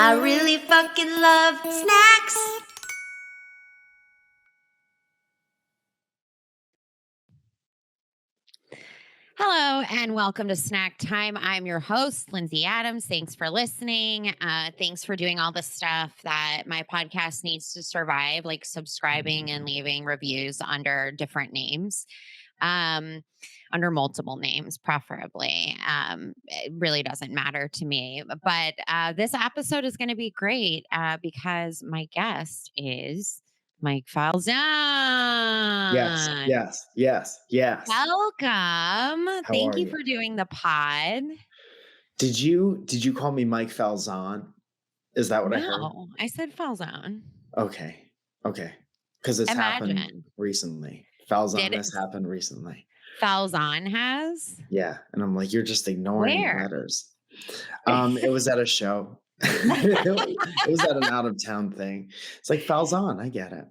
I really fucking love snacks. Hello and welcome to Snack Time. I'm your host, Lindsay Adams. Thanks for listening. Thanks for doing all the stuff that my podcast needs to survive, like subscribing and leaving reviews under different names, under multiple names, preferably. It really doesn't matter to me. But this episode is going to be great because my guest is Mike Falzone. Yes. Welcome. How Thank are you you? for doing the pod. Did you call me Mike Falzone? Is that what I heard? No, I said Falzone. Okay. Because it's happened Imagine. recently. Did Falzone it? has happened recently. Falzone has? Yeah. And I'm like, you're just ignoring the Where? letters. It was at a show. It was at an out of town thing. It's like Falzone, I get it.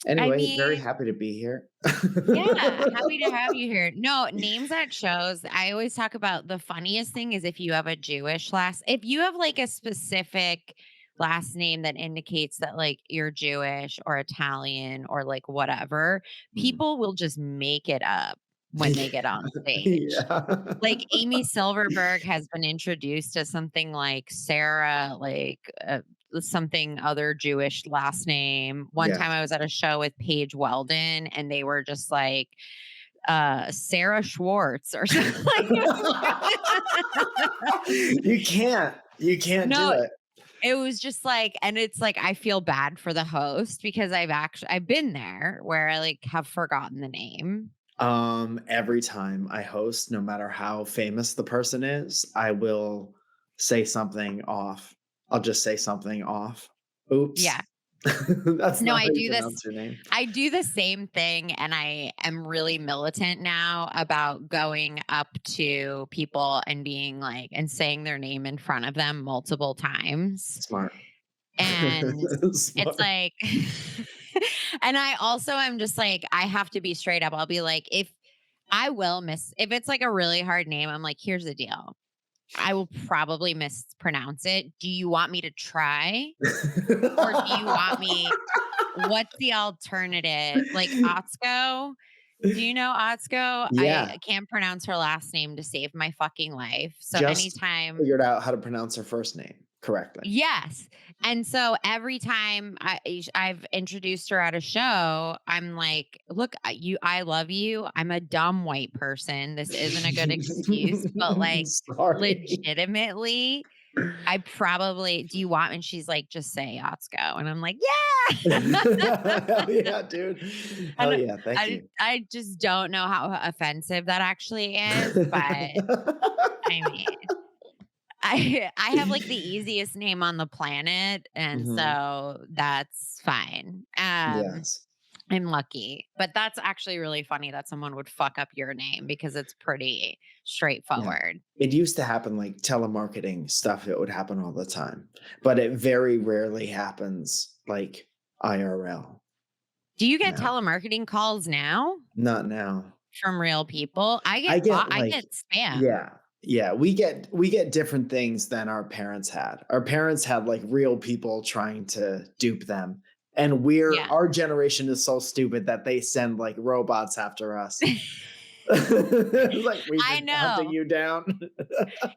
Anyway, very happy to be here. Yeah, happy to have you here. No, names at shows. I always talk about the funniest thing is if you have a Jewish if you have like a specific last name that indicates that like you're Jewish or Italian or like whatever, people will just make it up when they get on stage. Yeah. Like Amy Silverberg has been introduced as something like Sarah, like something other Jewish last name. One time I was at a show with Paige Weldon and they were just like Sarah Schwartz or something like You can't do it. It was just like, and it's like I feel bad for the host because I've been there where I like have forgotten the name. Every time I host, no matter how famous the person is, I will say something off. I'll just say something off. Oops. Yeah. That's No, not I how do you this. pronounce your name. I do the same thing, and I am really militant now about going up to people and being like, and saying their name in front of them multiple times. Smart. And Smart. it's like, and I also am just like, I have to be straight up. I'll be like, if it's like a really hard name, I'm like, here's the deal. I will probably mispronounce it. Do you want me to try? Or do you want me? What's the alternative? Like Otsko? Do you know Otsko? Yeah. I can't pronounce her last name to save my fucking life. So Just anytime figured out how to pronounce her first name correctly. Yes. And so every time I've introduced her at a show, I'm like, look, I love you. I'm a dumb white person. This isn't a good excuse, but like legitimately, do you want? And she's like, just say Otsko. And I'm like, yeah. Hell yeah, dude. Hell yeah. Thank you. I just don't know how offensive that actually is, but I mean, I have like the easiest name on the planet, and so that's fine. Yes. I'm lucky, but that's actually really funny that someone would fuck up your name because it's pretty straightforward. Yeah. It used to happen like telemarketing stuff. It would happen all the time, but it very rarely happens like IRL. Do you get telemarketing calls now? Not now. From real people? I get spam. Yeah, we get different things than our parents had. Our parents had like real people trying to dupe them. And our generation is so stupid that they send like robots after us. Like we've been hunting you down.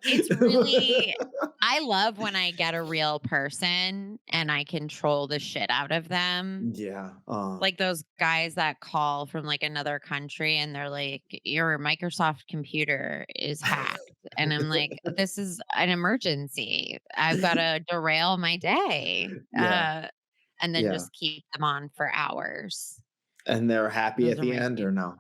It's really, I love when I get a real person and I control the shit out of them. Yeah. Like those guys that call from like another country and they're like, your Microsoft computer is hacked. And I'm like, this is an emergency. I've got to derail my day. Yeah. And then just keep them on for hours. And they're happy at the end or no?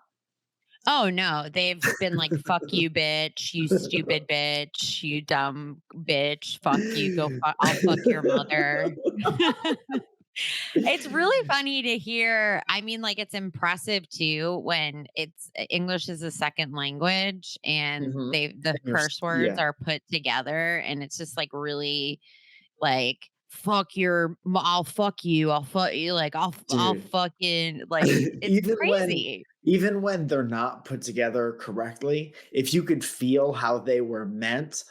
Oh, no. They've been like, fuck you, bitch. You stupid bitch. You dumb bitch. Fuck you. I'll fuck your mother. It's really funny to hear. I mean, like, it's impressive too when it's English is a second language and the curse words are put together. And it's just like really like, I'll fuck you. Like, I'll fucking, like, it's crazy. Even when they're not put together correctly, if you could feel how they were meant,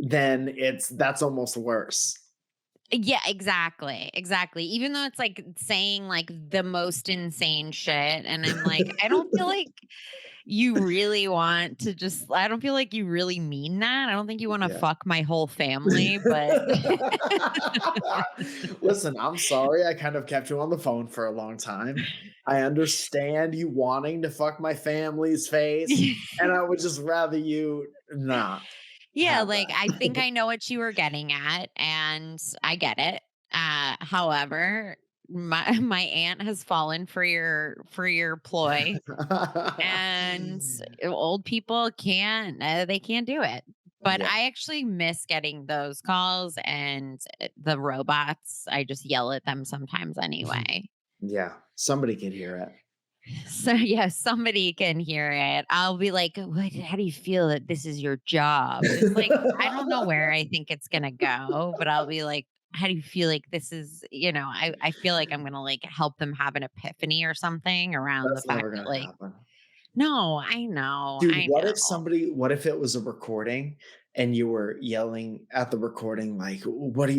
then that's almost worse. Yeah, exactly. Exactly. Even though it's like saying like the most insane shit. And I'm like, I don't feel like you really want to just, I don't feel like you really mean that. I don't think you want to Yeah. fuck my whole family, but Listen, I'm sorry I kind of kept you on the phone for a long time. I understand you wanting to fuck my family's face, and I would just rather you not yeah, have like I think that. I know what you were getting at and I get it. However, my aunt has fallen for your ploy and old people can't they can't do it. But Yeah, I actually miss getting those calls and the robots. I just yell at them sometimes anyway. yeah, somebody could hear it. So yeah, somebody can hear it. I'll be like, "What? How do you feel that this is your job?" It's like I don't know where I think it's gonna go, but I'll be like, "How do you feel like this is?" I feel like I'm gonna like help them have an epiphany or something around the That's fact never that gonna like, happen. no, I know, Dude, I know. what if it was a recording and you were yelling at the recording like, "What do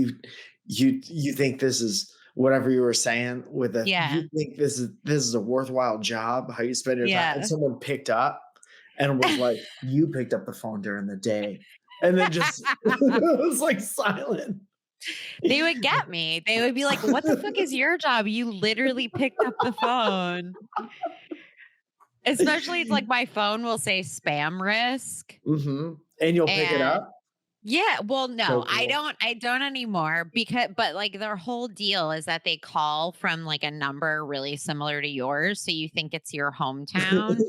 you think this is," whatever you were saying with a, Yeah, "You think this is a worthwhile job, how you spend your time," and yeah. someone picked up and was like, "You picked up the phone during the day," and then just it was, like, silent. They would get me. They would be like, "What the fuck is your job? You literally picked up the phone." Especially it's like my phone will say spam risk. Mhm, and you'll pick it And up? yeah, well, So no, I cool. don't I don't anymore because but like their whole deal is that they call from like a number really similar to yours, so you think it's your hometown.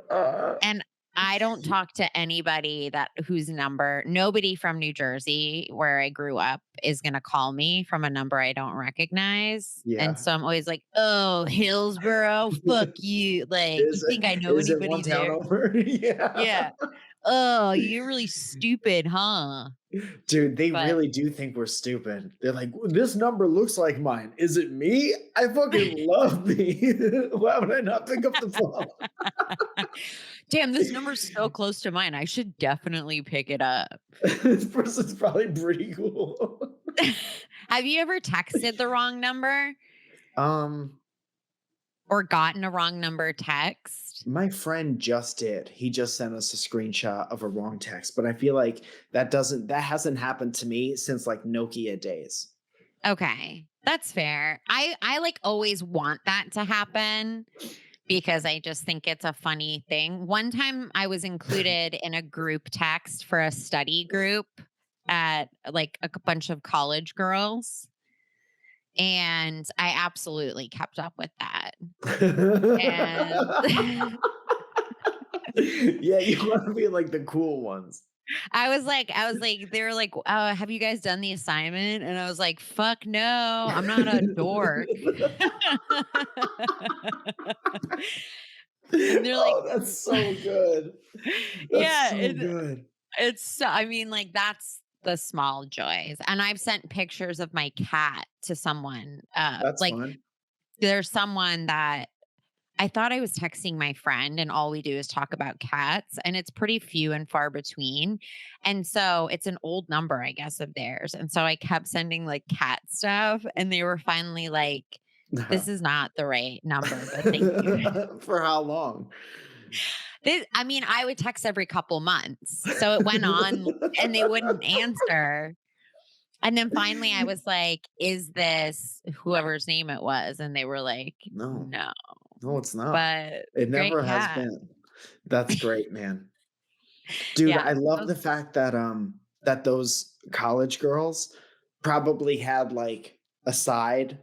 Uh, And I don't talk to anybody that whose number nobody from New Jersey, where I grew up, is gonna call me from a number I don't recognize. And yeah. so I'm always like, "Oh, Hillsboro, fuck you. Like, you Is think I know is it one anybody town there?" over? Yeah. Yeah. "Oh, you're really stupid, huh?" Dude, they But really do think we're stupid. They're like, "This number looks like mine. Is it me? I fucking love me. Why would I not pick up the phone?" damn, this number's so close to mine. I should definitely pick it up. This person's probably pretty cool. Have you ever texted the wrong number Um, or gotten a wrong number text? my friend just did. He just sent us a screenshot of a wrong text, but I feel like that hasn't happened to me since, like, Nokia days. Okay, that's fair. I like always want that to happen because I just think it's a funny thing. One time I was included in a group text for a study group at like a bunch of college girls. And I absolutely kept up with that. And Yeah, you wanna be like the cool ones. I was like, they were like, have you guys done the assignment? And I was like, fuck no, I'm not a dork. And they're like, Oh, that's so good. That's yeah, so good. I mean, like, that's the small joys. And I've sent pictures of my cat to someone. That's Like, fun. there's someone that I thought I was texting my friend, and all we do is talk about cats, and it's pretty few and far between. And so it's an old number, I guess, of theirs. And so I kept sending like cat stuff, and they were finally like, this is not the right number, but thank you. For how long? I mean, I would text every couple months. So it went on and they wouldn't answer. And then finally I was like, is this whoever's name it was? And they were like, No. no, No, it's not. but It great never has cat. been. That's great, man. Dude, Yeah. I love the fact that, that those college girls probably had, like, a side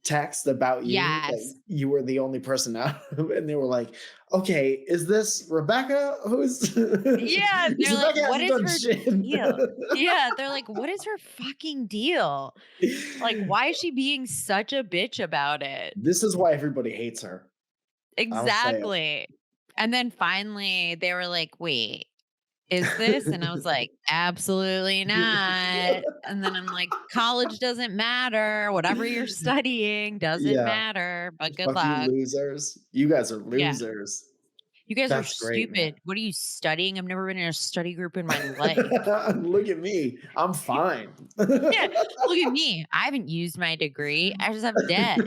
text about you, that Yes. you were the only person out and they were like, "Okay, is this Rebecca? Who's" Yeah, they're like, Rebecca "What hasn't is done her shit. deal?" Yeah, they're like, "What is her fucking deal? Like, why is she being such a bitch about it?" This is why everybody hates her. I'll say it. Exactly. And then finally they were like, "Wait, is this?" And I was like, "Absolutely not." And then I'm like, "College doesn't matter. Whatever you're studying doesn't Yeah. matter, but good Fuck you luck." losers. You guys are Yeah. losers. You guys are That's great, man. stupid. What are you studying? I've never been in a study group in my life. Look at me. I'm fine. Yeah, look at me. I haven't used my degree. I just have debt.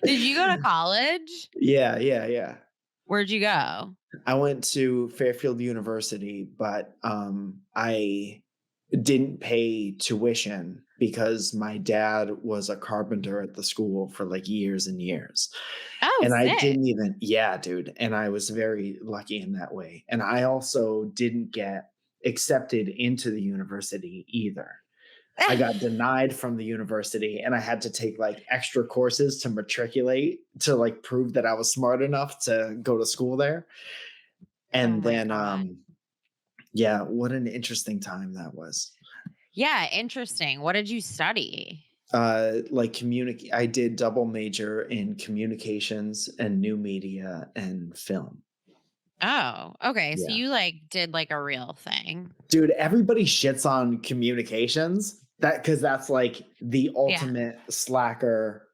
Did you go to college? Yeah, yeah, yeah. Where'd you go? I went to Fairfield University, but I didn't pay tuition because my dad was a carpenter at the school for like years and years. Oh, And I sick. didn't even, yeah, dude. And I was very lucky in that way. And I also didn't get accepted into the university either. I got denied from the university and I had to take like extra courses to matriculate to like prove that I was smart enough to go to school there. Oh And my then God. yeah, what an interesting time that was. Yeah, interesting. What did you study? Like I did double major in communications and new media and film. Oh, okay. So Yeah. you like did like a real thing. Dude, everybody shits on communications because that's like the Yeah. ultimate slacker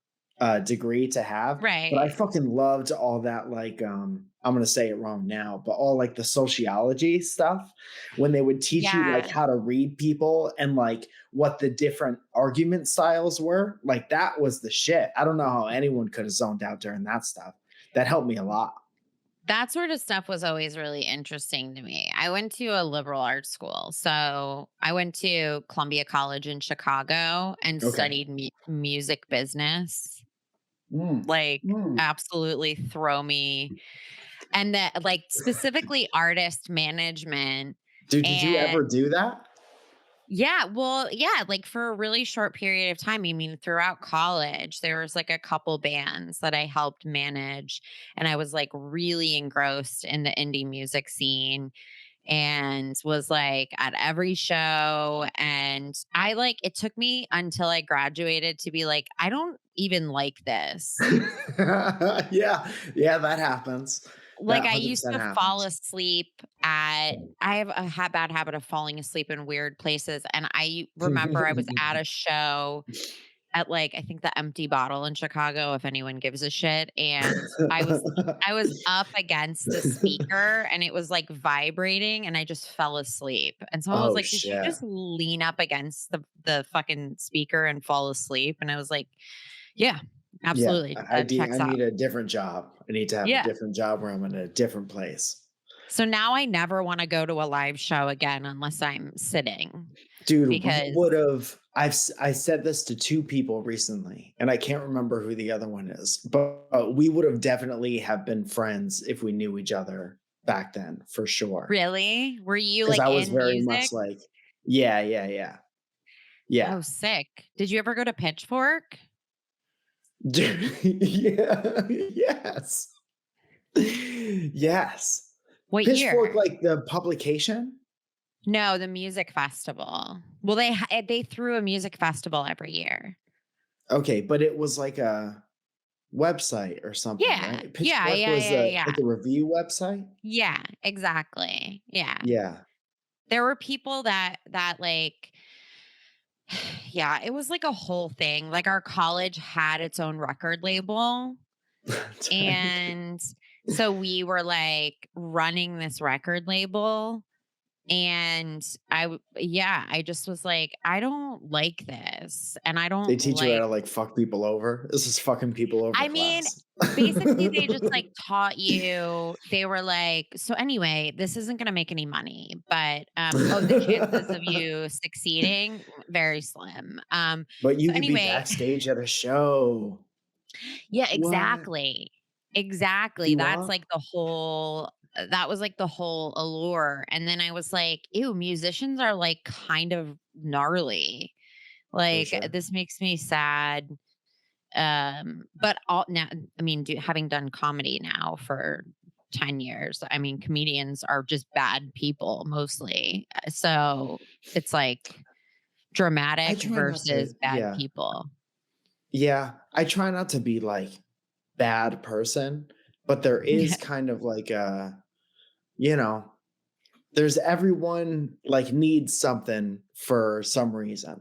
degree to have. But I Right. fucking loved all that like I'm gonna say it wrong now, but all like the sociology stuff when they would teach you like Yeah. how to read people and like what the different argument styles were. Like that was the shit. I don't know how anyone could have zoned out during that stuff. That helped me a lot. That sort of stuff was always really interesting to me. I went to a liberal arts school. So I went to Columbia College in Chicago and Okay. studied music business. Mm. Like, Mm. absolutely throw me. And that, like, specifically artist management. Dude, did you And ever do that? yeah, well, yeah, like for a really short period of time. I mean, throughout college, there was like a couple bands that I helped manage, and I was like really engrossed in the indie music scene and was like at every show. And I like it took me until I graduated to be like, I don't even like this. Yeah, yeah, that happens. Like, That I used 100% to fall happens. asleep at I have a bad habit of falling asleep in weird places, and I remember I was at a show at, like, I think the Empty Bottle in Chicago, if anyone gives a shit, and I was up against the speaker, and it was, like, vibrating, and I just fell asleep, and someone was Oh, like, "Did you shit. just lean up against the fucking speaker and fall asleep?" And I was like, "Yeah, Yeah, absolutely, I that need I checks out." need a different job. I need to have a Yeah. different job where I'm in a different place. So now I never wanna go to a live show again unless I'm sitting Dude, we because would've I said this to 2 people recently, and I can't remember who the other one is, but we would have definitely have been friends if we knew each other back then, for sure. really? Were you, Because like, I was in very much music? like yeah, yeah, yeah. Yeah. Oh, sick. Did you ever go to Pitchfork? Dude, yeah, yes. Yes. What Pitchfork, year? like the publication? No, the music festival. Well, they threw a music festival every year. Okay, but it was like a website or something, Yeah. right? Yeah, Pitchfork yeah, was yeah, a yeah. like a review website? Yeah, exactly. Yeah. Yeah. There were people that, like yeah, it was like a whole thing. Like, our college had its own record label. Tight. And so we were like running this record label. And yeah, I just was like, I don't like this. And I They don't teach you how like, to, like, fuck people over? This is fucking people over I mean, class. basically, they just like taught you, they were like, so anyway, this isn't going to make any money, but, oh, the chances of you succeeding, very slim. But you So could be anyway, backstage at a show. yeah, What? exactly. Exactly. See That's what? like the whole that was like the whole allure. And then I was like, ew, musicians are like kind of gnarly. For Like sure. this makes me sad. But all now, I mean, having done comedy now for 10 years, I mean, comedians are just bad people mostly. So it's like I dramatic try not to versus bad yeah. people. Yeah, I try not to be, like, bad person, but there is kind of like a you know, there's everyone, like, needs something for some reason,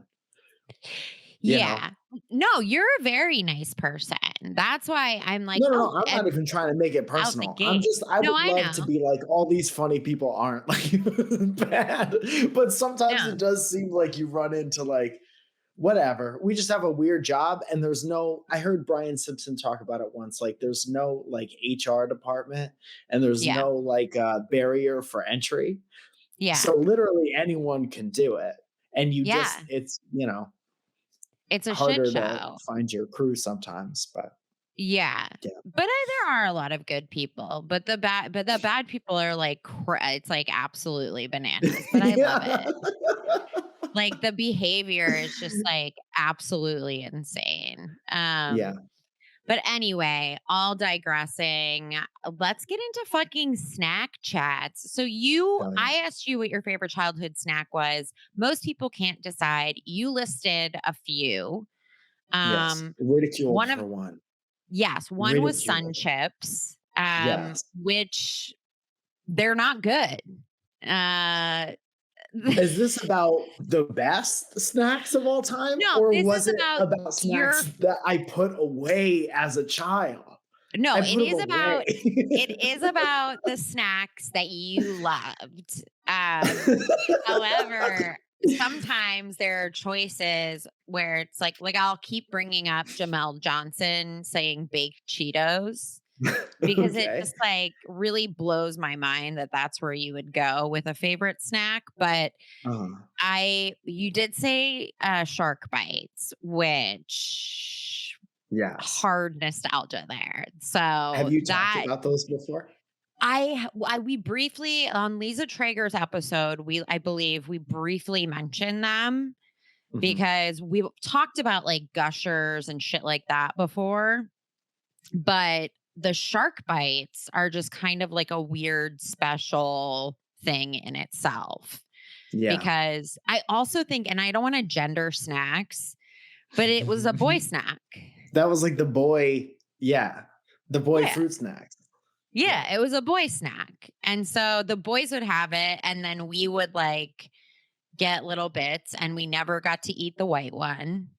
you know? Yeah. No, you're a very nice person. That's why I'm like, No, oh, I'm not and even trying to make it out the personal. gate. I No, would I love to know. be like, all these funny people aren't like bad, but sometimes No. it does seem like you run into like, whatever. We just have a weird job, and there's no. I heard Brian Simpson talk about it once. Like, there's no like HR department, and there's Yeah. no like barrier for entry. Yeah. So literally anyone can do it, and you Yeah. just it's It's a shit harder to show. find your crew sometimes, but Yeah. yeah, But there are a lot of good people, but the bad people are like it's like absolutely bananas, but I love yeah, it. Like the behavior is just like absolutely insane. yeah. But anyway, all digressing, let's get into fucking snack chats. So Hell yeah. I asked you what your favorite childhood snack was. Most people can't decide. You listed a few. Yes, Um, ridiculed one of for one. Yes, one was Sun Ridiculed. Chips, Yes. which they're not good. Uh, Is this about the best snacks of all time, no, or this was is it about about snacks your that I put away as a child? no, I put them it away. is about the snacks that you loved. However, sometimes there are choices where it's like I'll keep bringing up Jamel Johnson saying baked Cheetos because it Okay. just like really blows my mind that that's where you would go with a favorite snack. But Uh, you did say shark bites, which yes. hard nostalgia there. Have So you talked that about those before? we briefly on Lisa Traeger's episode, I believe we briefly mentioned them Mhm. because we talked about like gushers and shit like that before. But the shark bites are just kind of like a weird special thing in itself. Yeah. Because I also think, and I don't want to gender snacks, but it was a boy snack. That was like the boy, yeah, the boy Yeah. fruit snacks. Yeah. Yeah, it was a boy snack. And so the boys would have it, and then we would like get little bits, and we never got to eat the white one.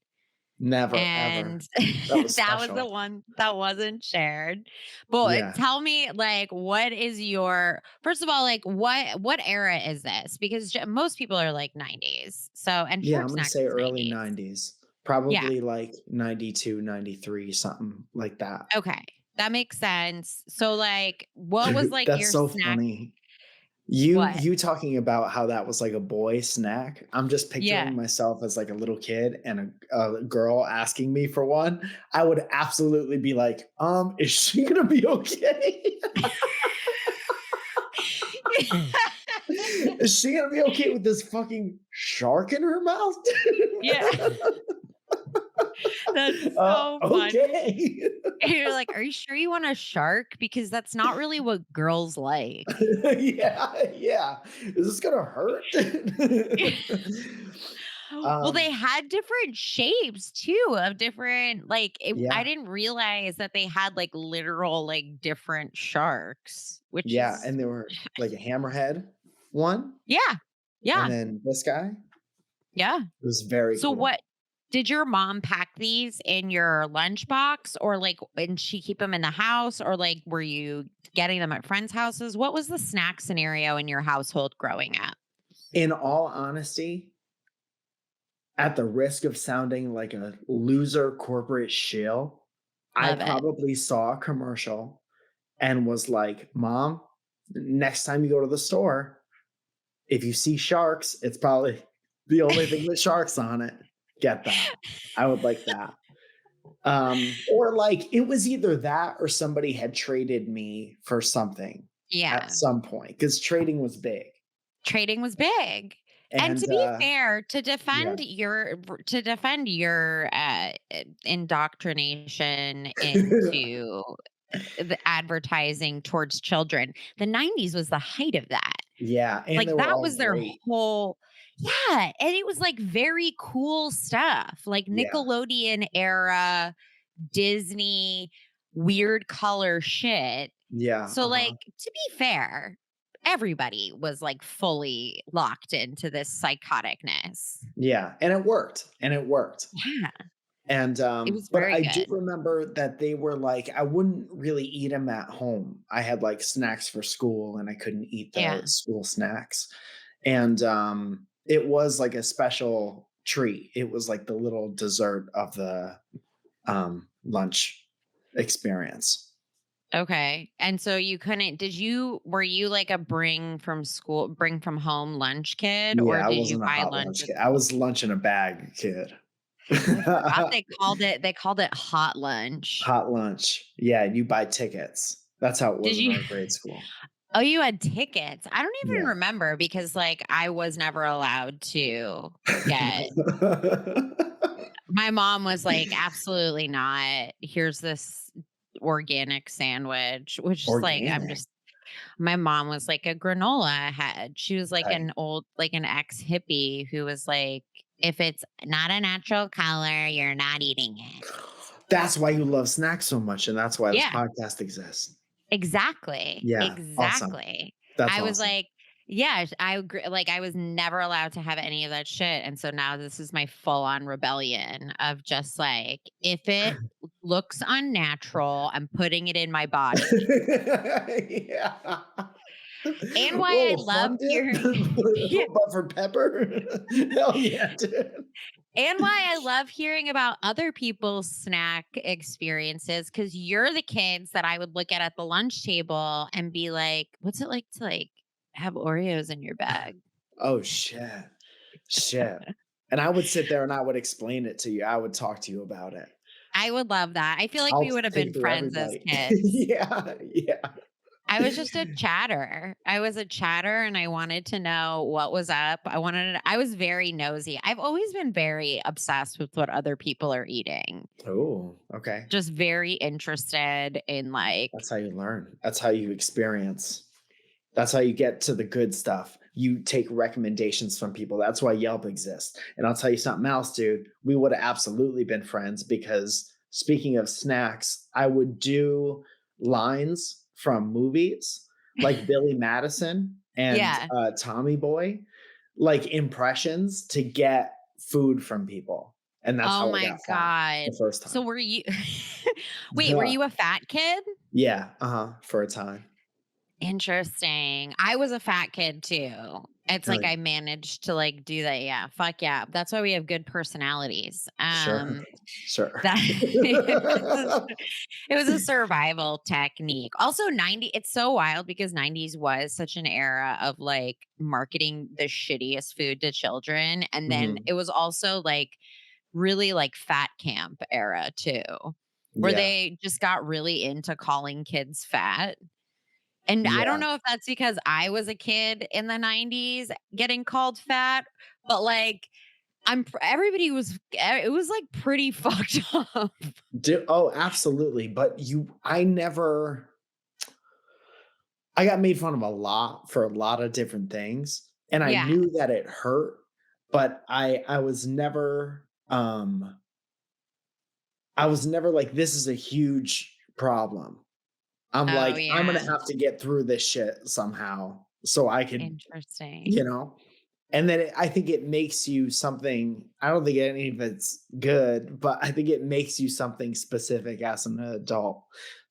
Never, ever. And That was that was the special. one that wasn't shared. But Yeah. tell me, like, what is your first of all, like, what era is this? Because most people are like 90s. So, and Yeah, Shark I'm gonna Snacks say is early 90s. 90s. Yeah. Probably like 92, 93, something like that. Okay. That makes sense. So, like, what was like That's your so snack? funny. What? You talking about how that was like a boy snack. I'm just Yeah. picturing myself as like a little kid and a girl asking me for one. I would absolutely be like, is she gonna be okay? Is she gonna be okay with this fucking shark in her mouth? Yeah. That's so funny. Okay. And you're like, are you sure you want a shark? Because that's not really what girls like. Yeah. Is this gonna hurt? Well, they um, had different shapes too of different I yeah, didn't realize that they had like literal like different sharks, which yeah, is and they were like a hammerhead one, yeah. and Yeah. then this guy. Yeah. It was very So cool. what did your mom pack these in your lunchbox or like and she keep them in the house or like were you getting them at friends' houses? What was the snack scenario in your household growing up? In all honesty, at the risk of sounding like a loser corporate shill, I Love it. probably saw a commercial and was like, "Mom, next time you go to the store, if you see sharks, it's probably the only thing with sharks on it. Get that. I would like that." Or like it was either that or somebody had traded me for something at Yeah. some point because trading was big. Trading was big. And And to be fair, yeah. to defend your indoctrination into the advertising towards children, the 90s was the height of that. Yeah, and they Like were that all was their great. whole yeah, and it was like very cool stuff, like Yeah, Nickelodeon era Disney weird color shit. yeah, So uh-huh. like to be fair, everybody was like fully locked into this psychoticness. Yeah, and it worked, and it worked. Yeah. And, It was but very I do good. remember that they were like, I wouldn't really eat them at home. I had like snacks for school and I couldn't eat the Yeah. school snacks. And it was like a special treat. It was like the little dessert of the lunch experience. Okay. And so you couldn't were you like a bring from home lunch kid, or Yeah, I did you wasn't a buy hot lunch lunch at kid. I school? was lunch in a bag kid. I forgot they called it hot lunch. Hot lunch. Yeah, you buy tickets. That's how it Did was in you our grade school. Oh, you had tickets. I don't even Yeah. remember because like I was never allowed to get my mom was like, absolutely not. Here's this organic sandwich, which is like, Organic. my mom was like a granola head. She was like Okay. like an ex hippie who was like, if it's not a natural color, you're not eating it. That's why you love snacks so much, and that's why this Yeah, podcast exists. exactly. Yeah, awesome. Exactly. That's I was awesome. like, yeah, I agree. Like, I was never allowed to have any of that shit. And so now this is my full on rebellion of just like, if it looks unnatural, I'm putting it in my body. Yeah. And why I Little love fun dip, hearing, yeah, but for pepper? Hell yeah, dude. and why I love hearing about other people's snack experiences. Cause you're the kids that I would look at the lunch table and be like, what's it like to like have Oreos in your bag? Oh, shit. Shit. And I would sit there and I would explain it to you. I would talk to you about it. I would love that. I feel like I'll we would have take been through friends as everybody. kids. Yeah, yeah. I was just a chatter. I was a chatter and I wanted to know what was up. I was very nosy. I've always been very obsessed with what other people are eating. Oh, okay. Just very interested in like, That's how you learn. That's how you experience. That's how you get to the good stuff. You take recommendations from people. That's why Yelp exists. And I'll tell you something else, dude. We would have absolutely been friends because speaking of snacks, I would do lines from movies like Billy Madison and yeah. Tommy Boy, like impressions to get food from people. And that's Oh how I my got fat God. the first So time. were you wait, were you a fat kid? Yeah, for a time. Interesting. I was a fat kid too. It's Oh, like I managed to like do that. Yeah. Fuck yeah. That's why we have good personalities. sure, sure. That it was a survival technique. Also 90 it's so wild because 90s was such an era of like marketing the shittiest food to children, and then Mhm. it was also like really like fat camp era too, where Yeah, they just got really into calling kids fat. And I don't yeah. know if that's because I was a kid in the 90s getting called fat, but like everybody was it was like pretty fucked up. Oh, absolutely. But I got made fun of a lot for a lot of different things, and I Yeah. knew that it hurt, but I was never like, this is a huge problem. I'm Oh, like, I'm gonna yeah. have to get through this shit somehow so I could, you Interesting. know? And then I think it makes you something. I don't think any of it's good, but I think it makes you something specific as an adult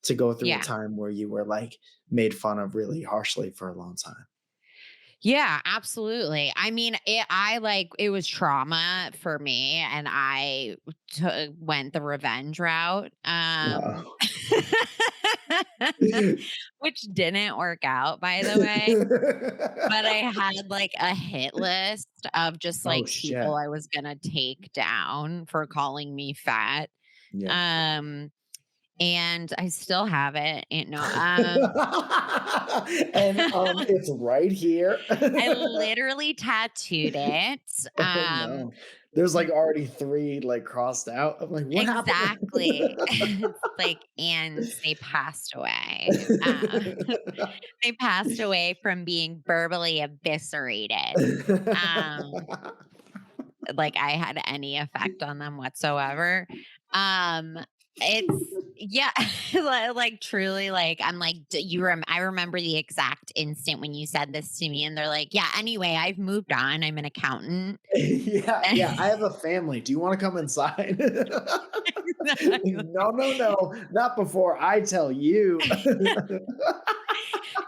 to go through a Yeah. time where you were like made fun of really harshly for a long time. Yeah, absolutely. I mean, it was trauma for me, and I went the revenge route. Wow. Which didn't work out, by the way. But I had like a hit list of just Oh like people shit. I was gonna take down for calling me fat. Yeah. Um, and I still have it. And it's right here. I literally tattooed it. Oh Um, no. There's like already 3 like crossed out. I'm like, what happened? exactly. It's like, and they passed away. They passed away from being verbally eviscerated. Um, like I had any effect on them whatsoever. Um, Yeah, like truly, like I'm like, I remember the exact instant when you said this to me, and they're like, yeah, anyway, I've moved on. I'm an accountant. Yeah, I have a family. Do you wanna come inside? No, no, no, not before I tell you.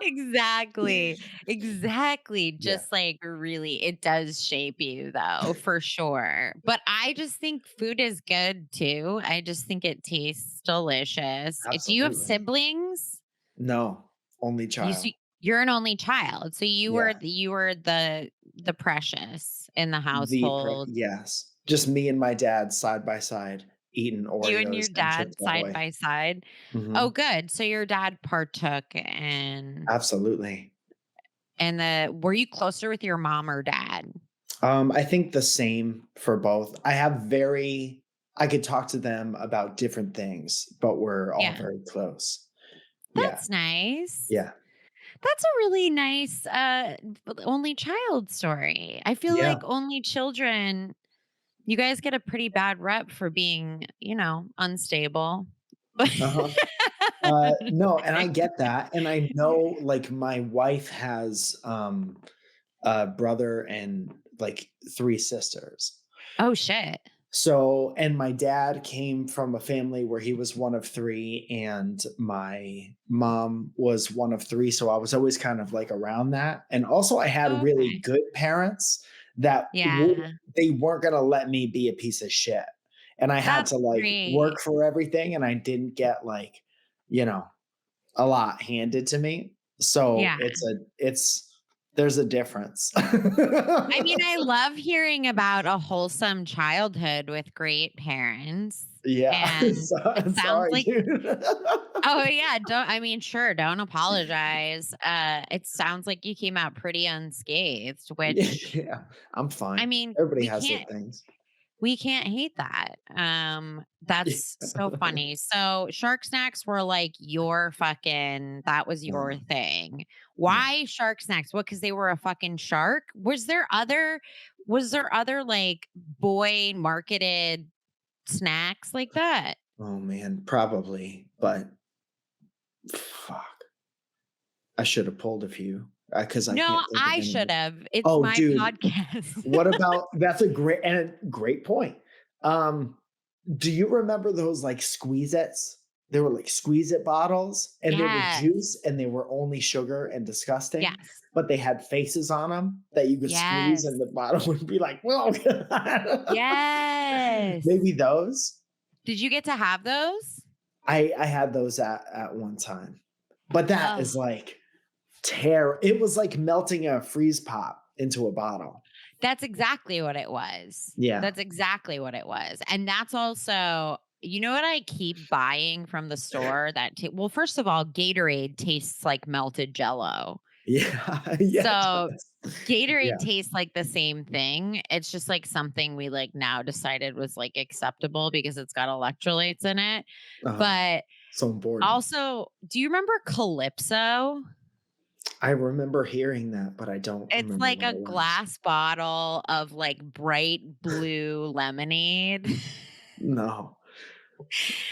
Exactly. Exactly. Yeah, Just like really, it does shape you though, for sure. But I just think food is good too. I just think it tastes delicious. Do you have absolutely. siblings? No, only child. You're an only child. So Yeah, you were the precious in the household. yes. Just me and my dad side by side eating You and Oreos your and dad Chips side Ahoy. by side. Oh, Mhm. good. So your dad partook Absolutely. and the were you closer with your mom or dad? I think the same for both. I could talk to them about different things, but we're all Yeah. very close. Yeah, That's nice. yeah, That's a really nice, only child story. I feel yeah. like only children, you guys get a pretty bad rep for being, unstable. But Uh-huh. No, and I get that, and I know, like, my wife has, a brother and, like, 3 sisters. Oh, shit. So and my dad came from a family where he was one of 3, and my mom was one of 3, so I was always kind of, like, around that, and also I had really Okay. good parents that would Yeah. they weren't gonna let me be a piece of shit, and I had That's to, like, great. work for everything, and I didn't get, like, you know, a lot handed to me, so Yeah. it's there's a difference. I mean, I love hearing about a wholesome childhood with great parents, Yeah, and it sounds sorry, like dude. oh, yeah, sure, don't apologize. It sounds like you came out pretty unscathed, which, Yeah, I'm I fine. mean, Everybody has their things. we can't hate that. Yeah. That's so funny. So, shark snacks were like your fucking that was your Uh, thing. yeah. Why shark snacks? What, 'cause they were a fucking shark? Was there other, like, boy marketed snacks like that? Oh, man, probably, but fuck, I should have pulled a few, because I No, can't think of I any. should have. It's Oh, my dude, podcast. what about that's a great point. Um, do you remember those, like, Squeeze-Its? They were like Squeeze-It bottles, and they were Yes. juice, and they were only sugar and disgusting, Yes. but they had faces on them that you could squeeze, Yes. and the bottle would be like, "Whoa." Yes. Maybe those? Did you get to have those? I had those at one time, but that Oh, is like it was like melting a freeze pop into a bottle. that's exactly what it was. Yeah. That's exactly what it was. And that's also, you know what I keep buying from the store well, first of all, Gatorade tastes like melted jello. Yeah, yeah, it So does. Gatorade Yeah, tastes like the same thing. It's just like something we like now decided was like acceptable because it's got electrolytes in it. uh-huh, But so important. also, do you remember Calypso? I remember hearing that, but I don't It's remember like what a it was. glass bottle of like bright blue lemonade. No.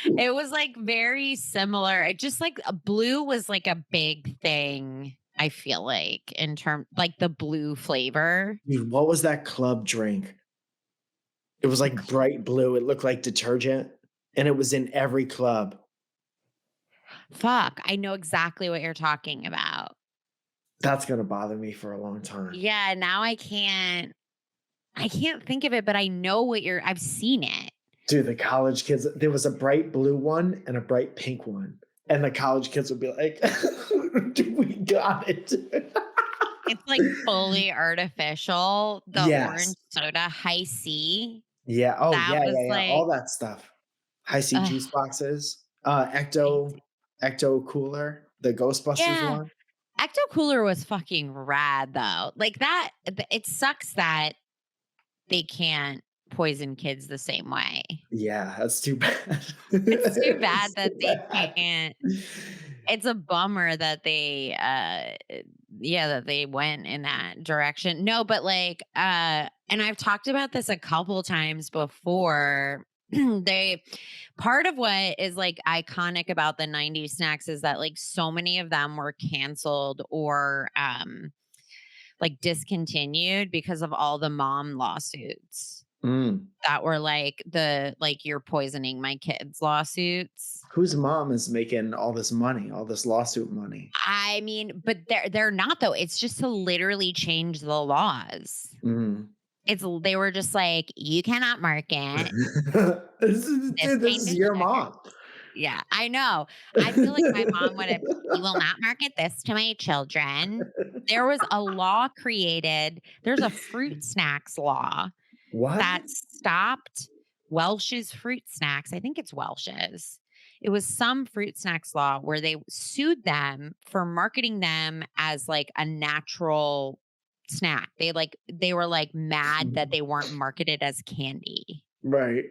It was like very similar. It just like a blue was like a big thing, I feel like, in term like the blue flavor. Dude, what was that club drink? It was like bright blue, it looked like detergent, and it was in every club. Fuck, I know exactly what you're talking about. That's gonna bother me for a long time. Yeah, now I can't think of it, but I know I've seen it. Dude, the college kids there was a bright blue one and a bright pink one, and the college kids would be like, "Dude, we got it." It's like fully artificial, the Yes. orange soda high C. Yeah, oh, That yeah, was yeah, yeah, like, all that stuff. High C ugh, juice boxes, I Ecto Cooler, the Ghostbusters yeah. one. Ecto Cooler was fucking rad though. Like that, it sucks that they can't poison kids the same way. Yeah, that's too bad. It's too bad It's that too they bad. can't. It's a bummer that that they went in that direction. No, but like, and I've talked about this a couple times before Part of what is like iconic about the 90s snacks is that like so many of them were canceled or like discontinued because of all the mom lawsuits that were like you're poisoning my kids lawsuits. Whose mom is making all this money, all this lawsuit money? I mean, but they're not though. It's just to literally change the laws. They were just like, you cannot market. This is your mom. Yeah, I know. I feel like my mom would have, you will not market this to my children. There was a law created. There's a fruit snacks law that stopped Welch's fruit snacks. I think it's Welch's. It was some fruit snacks law where they sued them for marketing them as like a natural snack. They were like mad that they weren't marketed as candy. Right.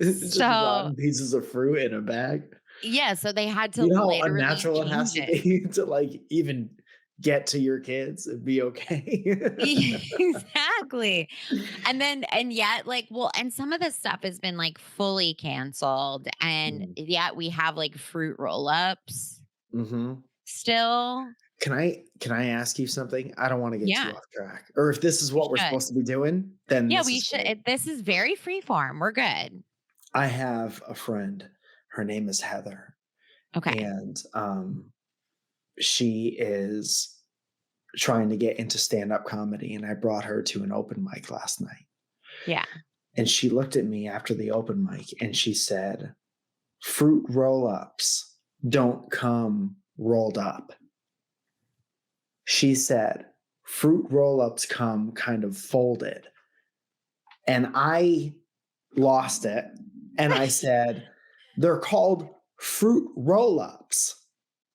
Just rotten pieces of fruit in a bag. Yeah, so they had to how unnatural it has to be to like even get to your kids and be okay. Exactly. And yet like, and some of this stuff has been like fully canceled. And yet we have like fruit roll-ups still. Can I ask you something? I don't want to get too off track. Or if this is what we're supposed to be doing, then we should. This is very freeform. We're good. I have a friend. Her name is Heather. Okay. And she is trying to get into stand-up comedy, and I brought her to an open mic last night. Yeah. And she looked at me after the open mic and she said, fruit roll-ups don't come rolled up. She said, fruit roll-ups come kind of folded. And I lost it. And I said, they're called fruit roll-ups.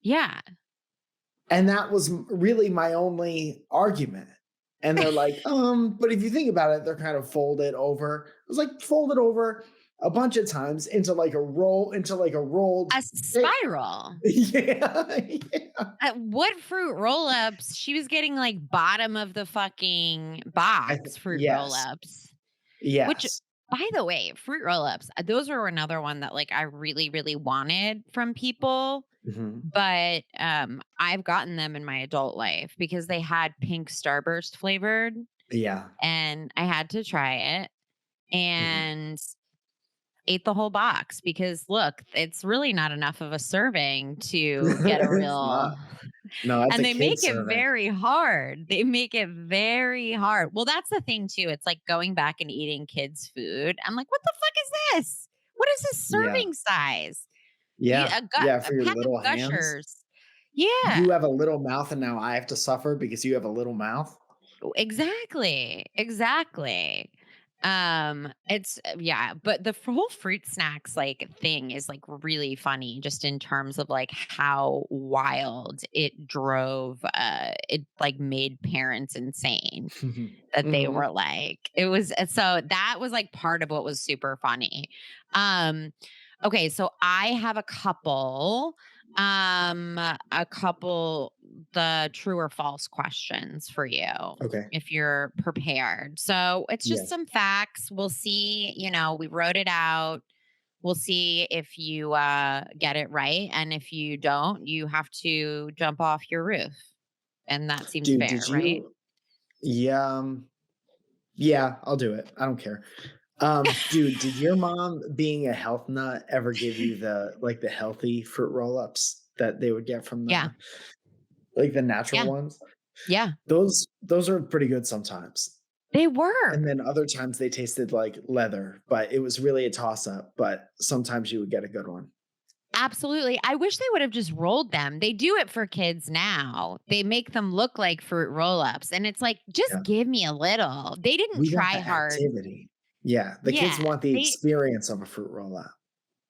Yeah. And that was really my only argument. And they're like, but if you think about it, they're kind of folded over. It was like folded over a bunch of times into like a rolled a spiral. Yeah. What fruit roll-ups? She was getting like bottom of the fucking box fruit roll-ups. Yes. Which, by the way, fruit roll-ups, those were another one that like I really, really wanted from people. But I've gotten them in my adult life because they had pink Starburst flavored. Yeah. And I had to try it and ate the whole box because look, it's really not enough of a serving to get a real. No, and they make it very hard. They make it very hard. Well, that's the thing too. It's like going back and eating kids' food. I'm like, what the fuck is this? What is this serving size? Yeah. For your little hands. Yeah. You have a little mouth and now I have to suffer because you have a little mouth. Exactly. It's but the whole fruit snacks like thing is like really funny just in terms of like how wild it drove it like made parents insane that they were like so that was like part of what was super funny. Okay, so I have a couple the true or false questions for you. Okay. If you're prepared. So it's just some facts. We'll see, we wrote it out. We'll see if you get it right. And if you don't, you have to jump off your roof. And that seems fair, right? Yeah. Yeah, I'll do it. I don't care. Dude, did your mom, being a health nut, ever give you the healthy fruit roll-ups that they would get from the like the natural ones? Yeah. Those are pretty good sometimes. They were. And then other times they tasted like leather, but it was really a toss-up, but sometimes you would get a good one. Absolutely. I wish they would have just rolled them. They do it for kids now. They make them look like fruit roll-ups. And it's like, just give me a little. They didn't try hard. Activity. Yeah. The kids want the experience of a fruit roll-up.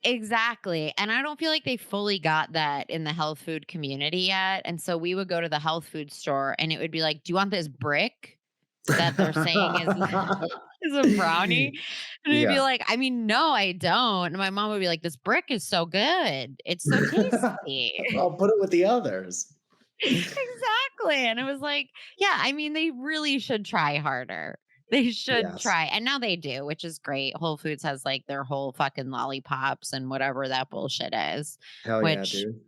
Exactly. And I don't feel like they fully got that in the health food community yet. And so we would go to the health food store and it would be like, do you want this brick that they're saying is a brownie? And I'd be like, I mean, no, I don't. And my mom would be like, this brick is so good. It's so tasty. I'll put it with the others. Exactly. And it was like, yeah, I mean, they really should try harder. They should Yes. try. And now they do, which is great. Whole Foods has like their whole fucking lollipops and whatever that bullshit is, Hell yeah, which dude.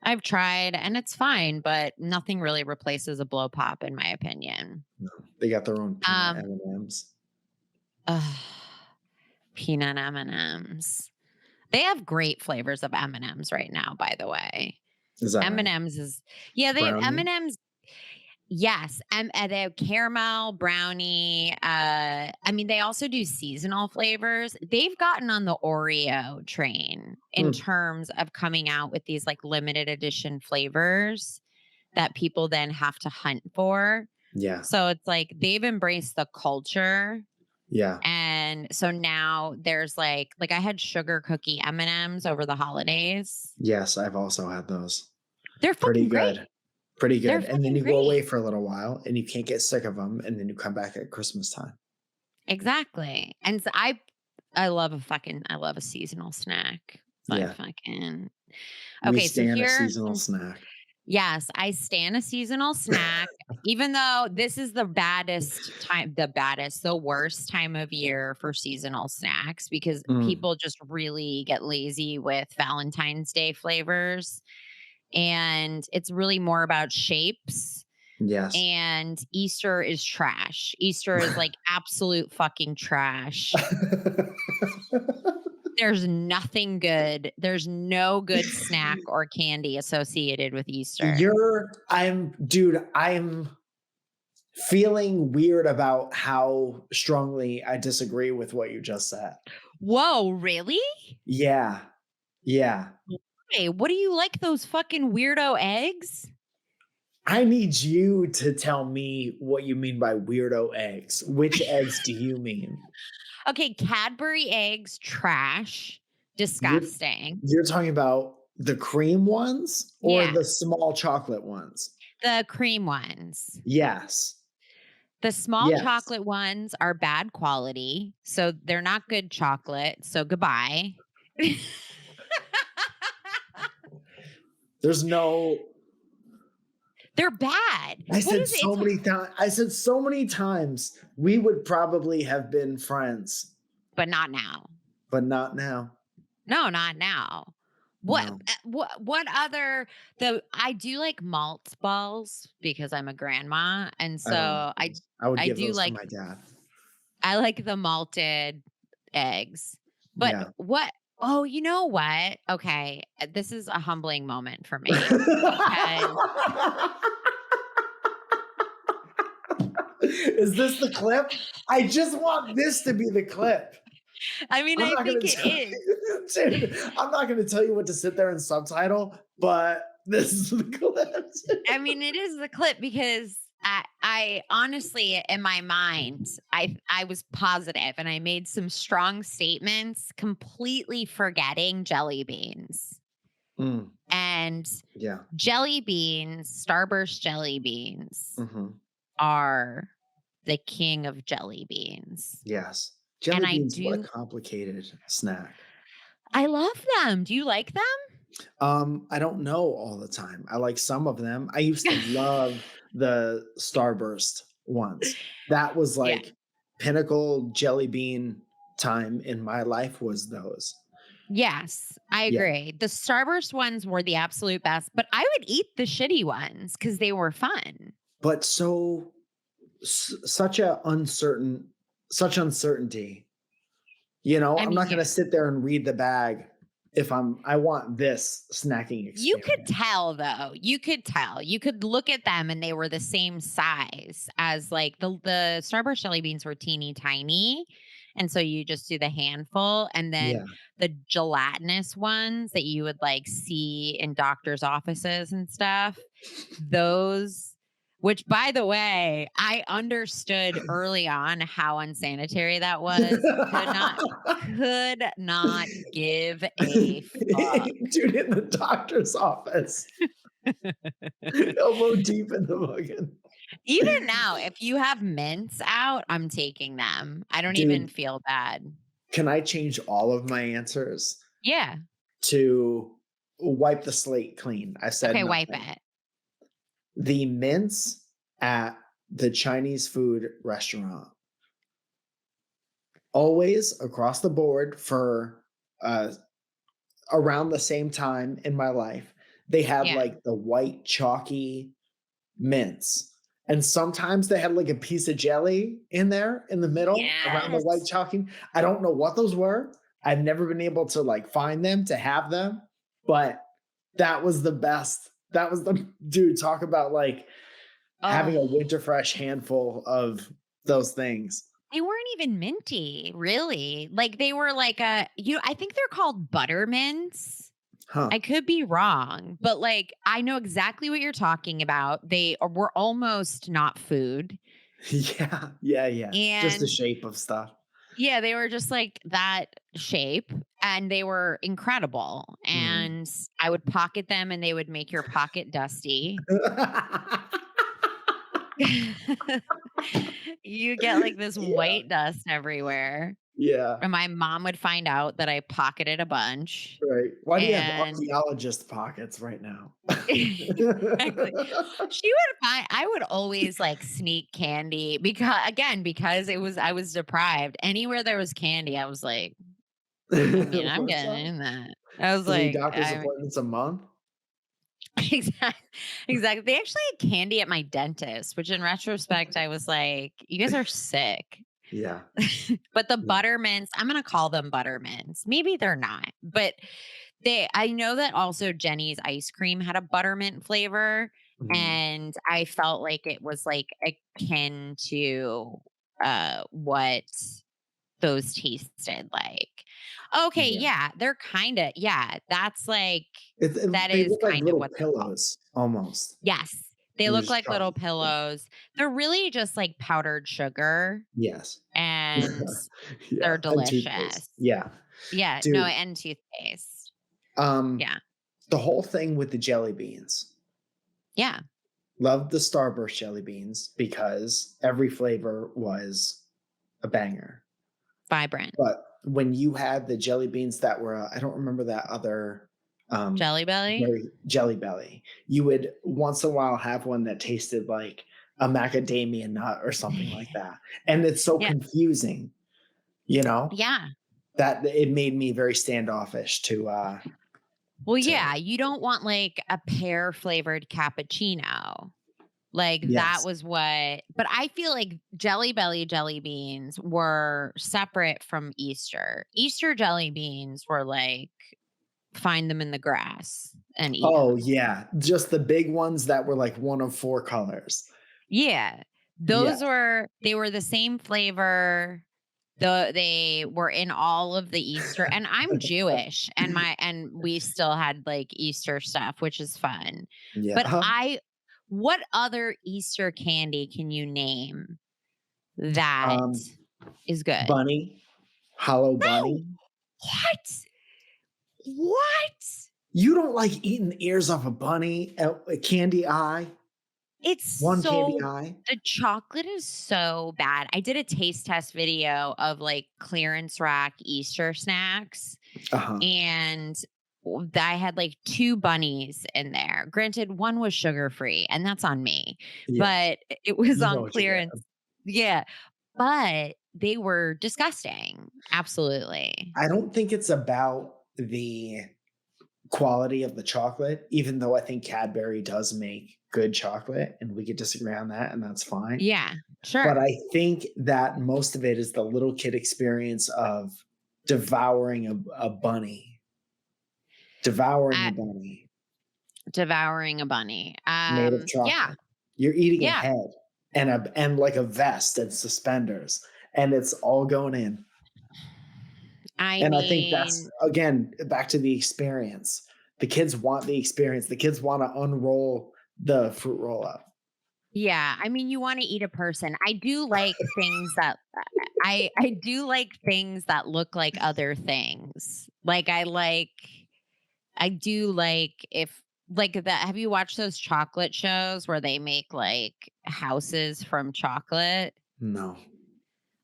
I've tried and it's fine, but nothing really replaces a blow pop in my opinion. No, they got their own peanut Um M&Ms. ugh, peanut M&Ms. They have great flavors of M&Ms right now, by the way. Is that right? M&Ms is yeah, they have Brownie? M&Ms. Yes, they have caramel, brownie. I mean, they also do seasonal flavors. They've gotten on the Oreo train in Mm, terms of coming out with these like limited edition flavors that people then have to hunt for. yeah. So it's like they've embraced the culture. Yeah. And so now there's like I had sugar cookie M&Ms over the holidays. Yes, I've also had those. They're Pretty fucking great. good. Pretty They're good. And then fucking you go away great. for a little while and you can't get sick of them. And then you come back at Christmas time. Exactly. And so I love a seasonal snack. Like Yeah. fucking We okay, so stand a here seasonal snack. yes, I stand a seasonal snack, even though this is the worst time of year for seasonal snacks because Mm, people just really get lazy with Valentine's Day flavors. And it's really more about shapes. yes. And Easter is trash. Easter is like absolute fucking trash. There's nothing good. There's no good snack or candy associated with Easter. I'm feeling weird about how strongly I disagree with what you just said. Whoa, really? Yeah. Yeah. Hey, what do you like those fucking weirdo eggs? I need you to tell me what you mean by weirdo eggs. Which eggs do you mean? Okay, Cadbury eggs, trash, You're disgusting. you're talking about the cream ones or Yeah, the small chocolate ones? the cream ones. Yes. The small Yes. chocolate ones are bad quality, so they're not good chocolate. So goodbye. There's no They're bad. I What said is it? so many times. I said so many times we would probably have been friends, But not now. but not now. No, not now. What No. what other the I do like malt balls because I'm a grandma and I don't like so those. I would I give do those to like my dad. I like the malted eggs. But Yeah. what oh, you know what? Okay, this is a humbling moment for me because Is this the clip? I just want this to be the clip. I mean, I'm I not think gonna it tell is. you, dude, I'm not gonna tell you what to sit there and subtitle, but this is the clip. I mean, it is the clip because I honestly, in my mind, I was positive and I made some strong statements, completely forgetting jelly beans. Mm, And yeah. jelly beans, Starburst jelly beans, Mhm. are the king of jelly beans. Yes. And Jelly beans, what a complicated snack. I love them. Do you like I don't know all the time. I like some of them. I used to them? love the Starburst ones. That was Yeah. like pinnacle jelly bean time in my life was those. Yes, I Yeah. agree. The Starburst ones were the absolute best, but I would eat the shitty ones because they were fun. But such such uncertainty. You know, I I'm mean, not going to sit there and read the bag if I want this snacking you experience. could tell though. You could tell. You could look at them and they were the same size as like the Starburst jelly beans were teeny tiny. And so you just do the handful and then Yeah. the gelatinous ones that you would like see in doctors' offices and stuff. Those which by the way, I understood early on how unsanitary that was. Could not give a fuck. Dude, in the doctor's office, elbow deep in the fucking. Even now, if you have mints out, I'm taking them. I don't even Dude, feel bad. can I change all of my answers Yeah. to wipe the slate clean? I said Okay, wipe nothing. it. The mints at the Chinese food restaurant always across the board for uh around the same time in my life, they had Yeah. like the white chalky mints. And sometimes they had like a piece of jelly in there in the middle around the white Yes. chalky. I don't know what those were. I've never been able to like find them to have them, but that was the best. That was the dude, talk about like having a Oh, winter fresh handful of those things. they weren't even minty, really. Like they were like I think they're called buttermints. Huh. I could be wrong, but like I know exactly what you're talking about. Were almost not food. Yeah. Yeah. Yeah. Just the And shape of stuff. yeah, they were just like that shape and they were incredible. Mm. And I would pocket them and they would make your pocket dusty. You get like this Yeah. white dust everywhere. Yeah. And my mom would find out that I pocketed a bunch. Right. Why do you have And archaeologist pockets right now? exactly. She would find I would always like sneak candy because I was deprived. Anywhere there was candy, I was like, I mean, I'm What's getting up? in that. I was 3 like, doctor's I appointments a month? exactly, exactly. They actually had candy at my dentist, which in retrospect, I was like, you guys are sick. Yeah. But the Yeah. buttermints, I'm gonna call them buttermints. Maybe they're not, but I know that also Jenny's ice cream had a buttermint flavor, Mhm. and I felt like it was like akin to what those tasted like. Okay, Yeah. yeah, they're kinda yeah, that's like that They is look like kind of little what they're called. pillows almost. Yes. They They're look just like little chalky. Yeah. pillows. They're really just like powdered sugar Yes. and they're Yeah, and toothpaste. delicious. Yeah. Yeah, no, Dude, and toothpaste. um, Yeah. the whole thing with the jelly beans. Yeah. Loved the Starburst jelly beans because every flavor was a banger. Vibrant. But when you had the jelly beans that were, I don't remember that other, Jelly Belly? very Jelly Belly, you would once in a while have one that tasted like a macadamia nut or something like that. And it's so Yeah. confusing, you know, Yeah. that it made me very standoffish Well, to, yeah, you don't want like a pear flavored cappuccino. Like that yes. was but I feel like Jelly Belly jelly beans were separate from Easter. Easter jelly beans were like find them in the grass and eat Oh, them. yeah. Just the big ones that were like one of 4 colors. Yeah. Yeah. They were the same flavor. They were in all of the Easter and I'm Jewish and we still had like Easter stuff, which is fun. Yeah. But what other Easter candy can you name that Um, is good? bunny, hollow No. bunny. What? What? You don't like eating the ears off a bunny, a candy eye, It's one candy so eye? the chocolate is so bad. I did a taste test video of like clearance rack Easter snacks Uh-huh. and I had like 2 bunnies in there. Granted, one was sugar free and that's on me, Yeah. but it was You know on what you're clearance. getting. Yeah, but they were disgusting. Absolutely. I don't think it's about the quality of the chocolate, even though I think Cadbury does make good chocolate, and we could disagree on that, and that's fine. Yeah, But sure. I think that most of it is the little kid experience of devouring a bunny, devouring a At bunny devouring a bunny. made of Yeah, chocolate. You're eating a yeah. head and like a vest and suspenders, and it's all going in. I And I think that's, mean, again, back to the experience. The kids want the experience. The kids wanna unroll the fruit roll up. yeah, I mean, you wanna eat a person. I do like things that I do like things that look like other things. Like, I do like if like that have you watched those chocolate shows where they make, like, houses from chocolate? No.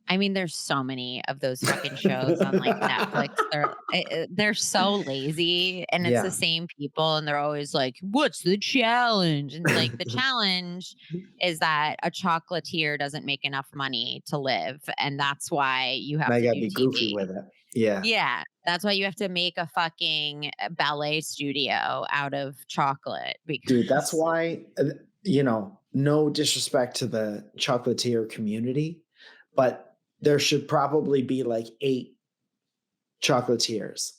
I mean, there's so many of those fucking shows on like Netflix. They're so lazy, and it's the Yeah. same people, and they're always like, "What's the challenge?" And like the challenge is that a chocolatier doesn't make enough money to live, and that's why you have I to gotta do be goofy TV. with it. Yeah. Yeah, that's why you have to make a fucking ballet studio out of chocolate Dude, that's because why, no disrespect to the chocolatier community, but there should probably be like 8 chocolatiers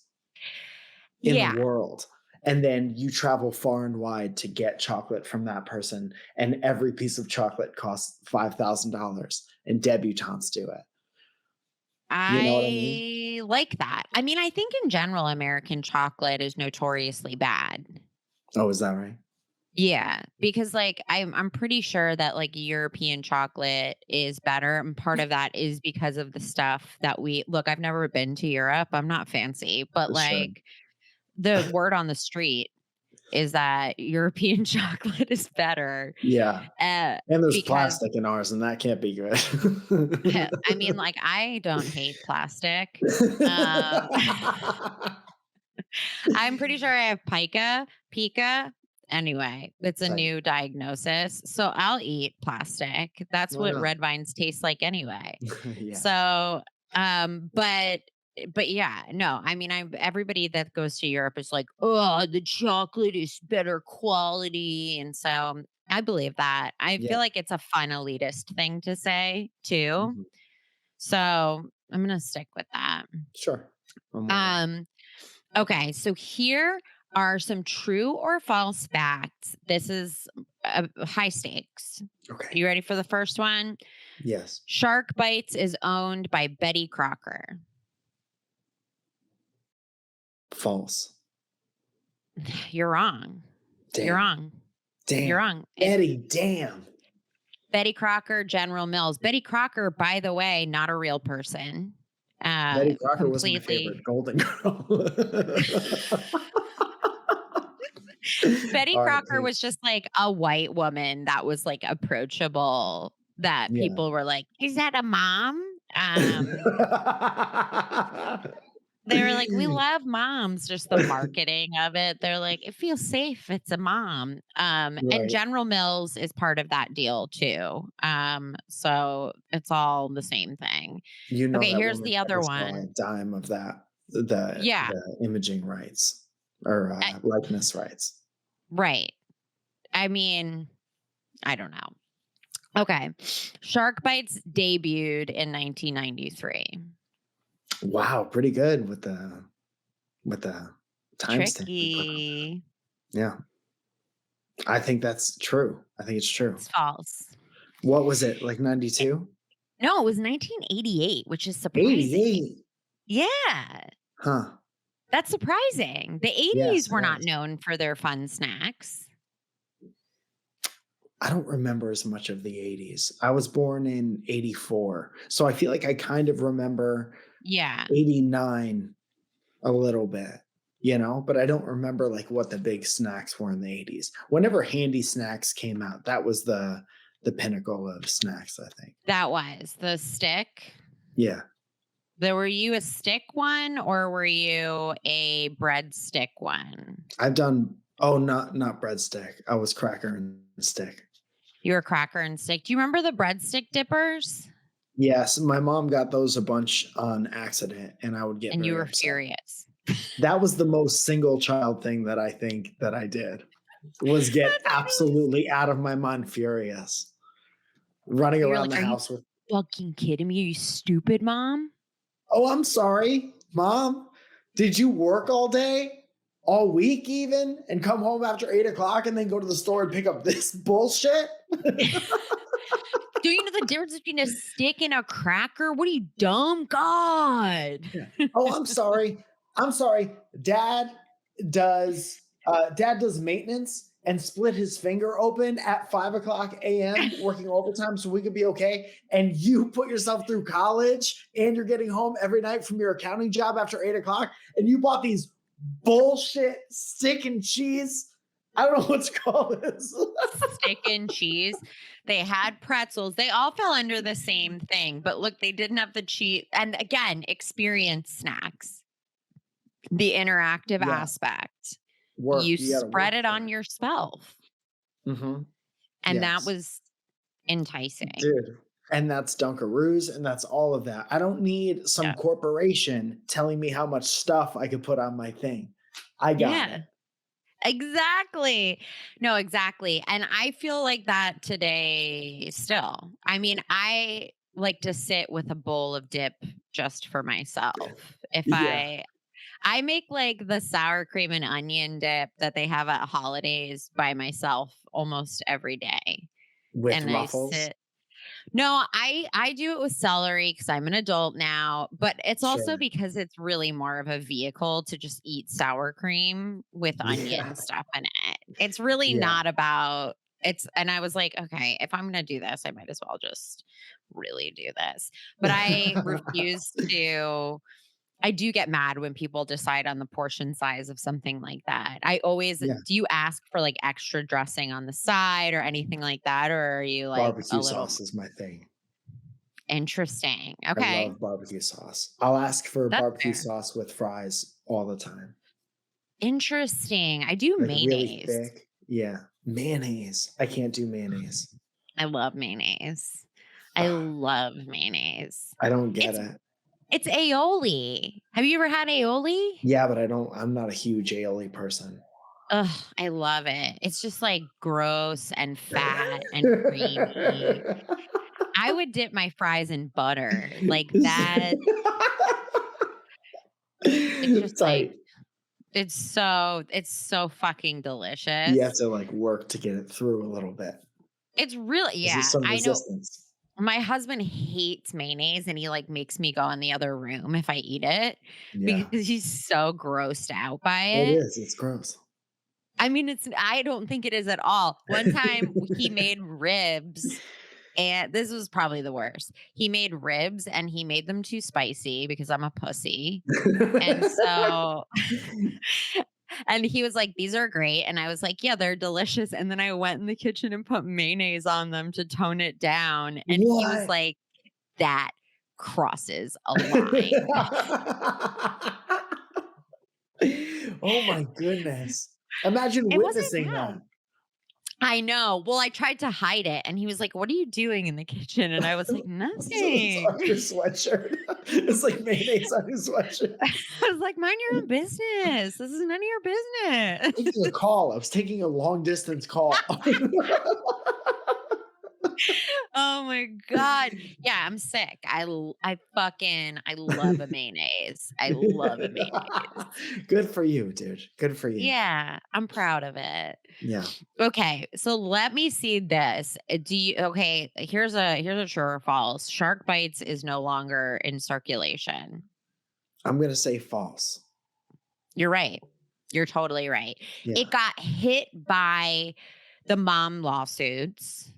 in the yeah. world. And then you travel far and wide to get chocolate from that person. And every piece of chocolate costs $5,000 and debutantes do it. You know what I mean? I like that. I mean, I think in general, American chocolate is notoriously bad. Oh, is that right? Yeah, because like I'm pretty sure that like European chocolate is better, and part of that is because of the stuff that we look. I've never been to Europe. I'm not fancy, but Sure. like the word on the street is that European chocolate is better Yeah. And there's because plastic in ours, and that can't be good. I mean, like I don't hate plastic. Um, I'm pretty sure I have pica. Anyway, it's a Like, new diagnosis. So I'll eat plastic. That's why what not? red vines taste like anyway. Yeah. So, but yeah, no, I mean, everybody that goes to Europe is like, oh, the chocolate is better quality. And so I believe that. I Yeah. feel like it's a fun elitist thing to say too. Mhm. So I'm going to stick with that. Sure. I'm with it. Okay, so here are some true or false facts. This is high stakes. Okay. You ready for the first one? Yes. Shark Bites is owned by Betty Crocker. False. You're wrong. Damn. You're wrong. Damn. You're wrong. Eddie, damn. Betty Crocker, General Mills. Betty Crocker, by the way, not a real person. Betty Crocker was my Completely. favorite Golden Girl. Betty Crocker R.I.P. was just like a white woman that was like approachable that Yeah. people were like, "Is that a mom?" They were like, "We love moms," just the marketing of it. They're like, "It feels safe. It's a mom." And Right. General Mills is part of that deal too. So it's all the same thing. You know Okay, that here's woman the other never saw a one. dime of that, Yeah, the imaging rights or likeness rights. right. I mean, I don't know. Okay. Shark Bites debuted in 1993. Wow, pretty good with the timestamp. Tricky. Yeah. I think that's true. I think it's true. It's false. What was it, like 92? No, it was 1988, which is surprising. 88? Yeah. Huh. That's surprising. The 80s Yes, were it not was. known for their fun snacks. I don't remember as much of the 80s. I was born in 84. So I feel like I kind of remember Yeah. 89 a little bit, but I don't remember like what the big snacks were in the 80s. Whenever Handy Snacks came out, that was the pinnacle of snacks, I think. That was the stick. Yeah. Were you a stick one or were you a breadstick one? I've done not breadstick. I was cracker and stick. You were cracker and stick. Do you remember the breadstick dippers? Yes, my mom got those a bunch on accident, and I would get And you very were upset. furious. That was the most single child thing that I think that I did, was get absolutely out of my mind furious. Running You're around like, the "Are you house with, fucking kidding me? Are you stupid, mom?" oh, I'm sorry, Mom. Did you work all day? All week even? And come home after 8:00 and then go to the store and pick up this bullshit? Do you know the difference between a stick and a cracker? What are you, dumb? God. Oh, I'm sorry. I'm sorry. Dad does maintenance and split his finger open at 5:00 a.m. working overtime so we could be okay. And you put yourself through college and you're getting home every night from your accounting job after 8:00 and you bought these bullshit stick and cheese I don't know what's called this. Steak and cheese. They had pretzels. They all fell under the same thing. But look, they didn't have the cheese. And again, experience snacks. The interactive Yeah. aspect. Work. You You gotta spread work it for on it. yourself. Mm-hmm. And that Yes. was enticing. Dude. And that's Dunkaroos, and that's all of that. I don't need some Yeah. corporation telling me how much stuff I could put on my thing. I got it. Exactly. No, exactly. And I feel like that today still. I mean, I like to sit with a bowl of dip just for myself. If Yeah. I make like the sour cream and onion dip that they have at holidays by myself almost every day. With And I Ruffles. sit. No, I do it with celery because I'm an adult now, but it's also Sure. because it's really more of a vehicle to just eat sour cream with onion Yeah. stuff in it. It's really Yeah. not about and I was like, okay, if I'm gonna do this, I might as well just really do this. But I refuse to. I do get mad when people decide on the portion size of something like that. I always Yeah. do you ask for like extra dressing on the side or anything like that? Or are you like Barbecue a little sauce is my thing. interesting? I Okay. love barbecue sauce. I'll ask for That's barbecue fair. sauce with fries all the time. Interesting. I do Like really mayonnaise. thick. Yeah. Mayonnaise. I can't do mayonnaise. I love mayonnaise. I love mayonnaise. I don't get It's it. it's aioli. Have you ever had aioli? Yeah, but I'm not a huge aioli person. Ugh, I love it. It's just like gross and fat and creamy. I would dip my fries in butter. Like that. It's just like Tight. it's so fucking You have delicious. to like work to get it through a little bit. It's really This is some I know resistance. my husband hates mayonnaise and he like makes me go in the other room if I eat it Yeah. because he's so grossed out by It it. is. It's gross. I mean, I don't think it is at all. One time he made ribs and this was probably the worst. He made ribs and he made them too spicy because I'm a pussy. And so and he was like, "These are great." And I was like, "Yeah, they're delicious." And then I went in the kitchen and put mayonnaise on them to tone it down. And he was What? like, "That crosses a line." Oh my goodness. Imagine It wasn't witnessing bad. that. I know. Well, I tried to hide it and he was like, "What are you doing in the kitchen?" And I was like, It's "Nothing." on your sweatshirt. It's like mayonnaise on your sweatshirt. I was like, "Mind your own business. This is none of your business." Taking a call. I was taking a long distance call. Oh my god. Yeah, I'm sick. I love a mayonnaise. I love a mayonnaise. Good for you, dude. Good for you. Yeah, I'm proud of it. Yeah. Okay, so let me see this. Do you okay, here's a true or false. Shark bites is no longer in circulation. I'm going to say false. You're right. You're totally right. Yeah. It got hit by the mom lawsuits,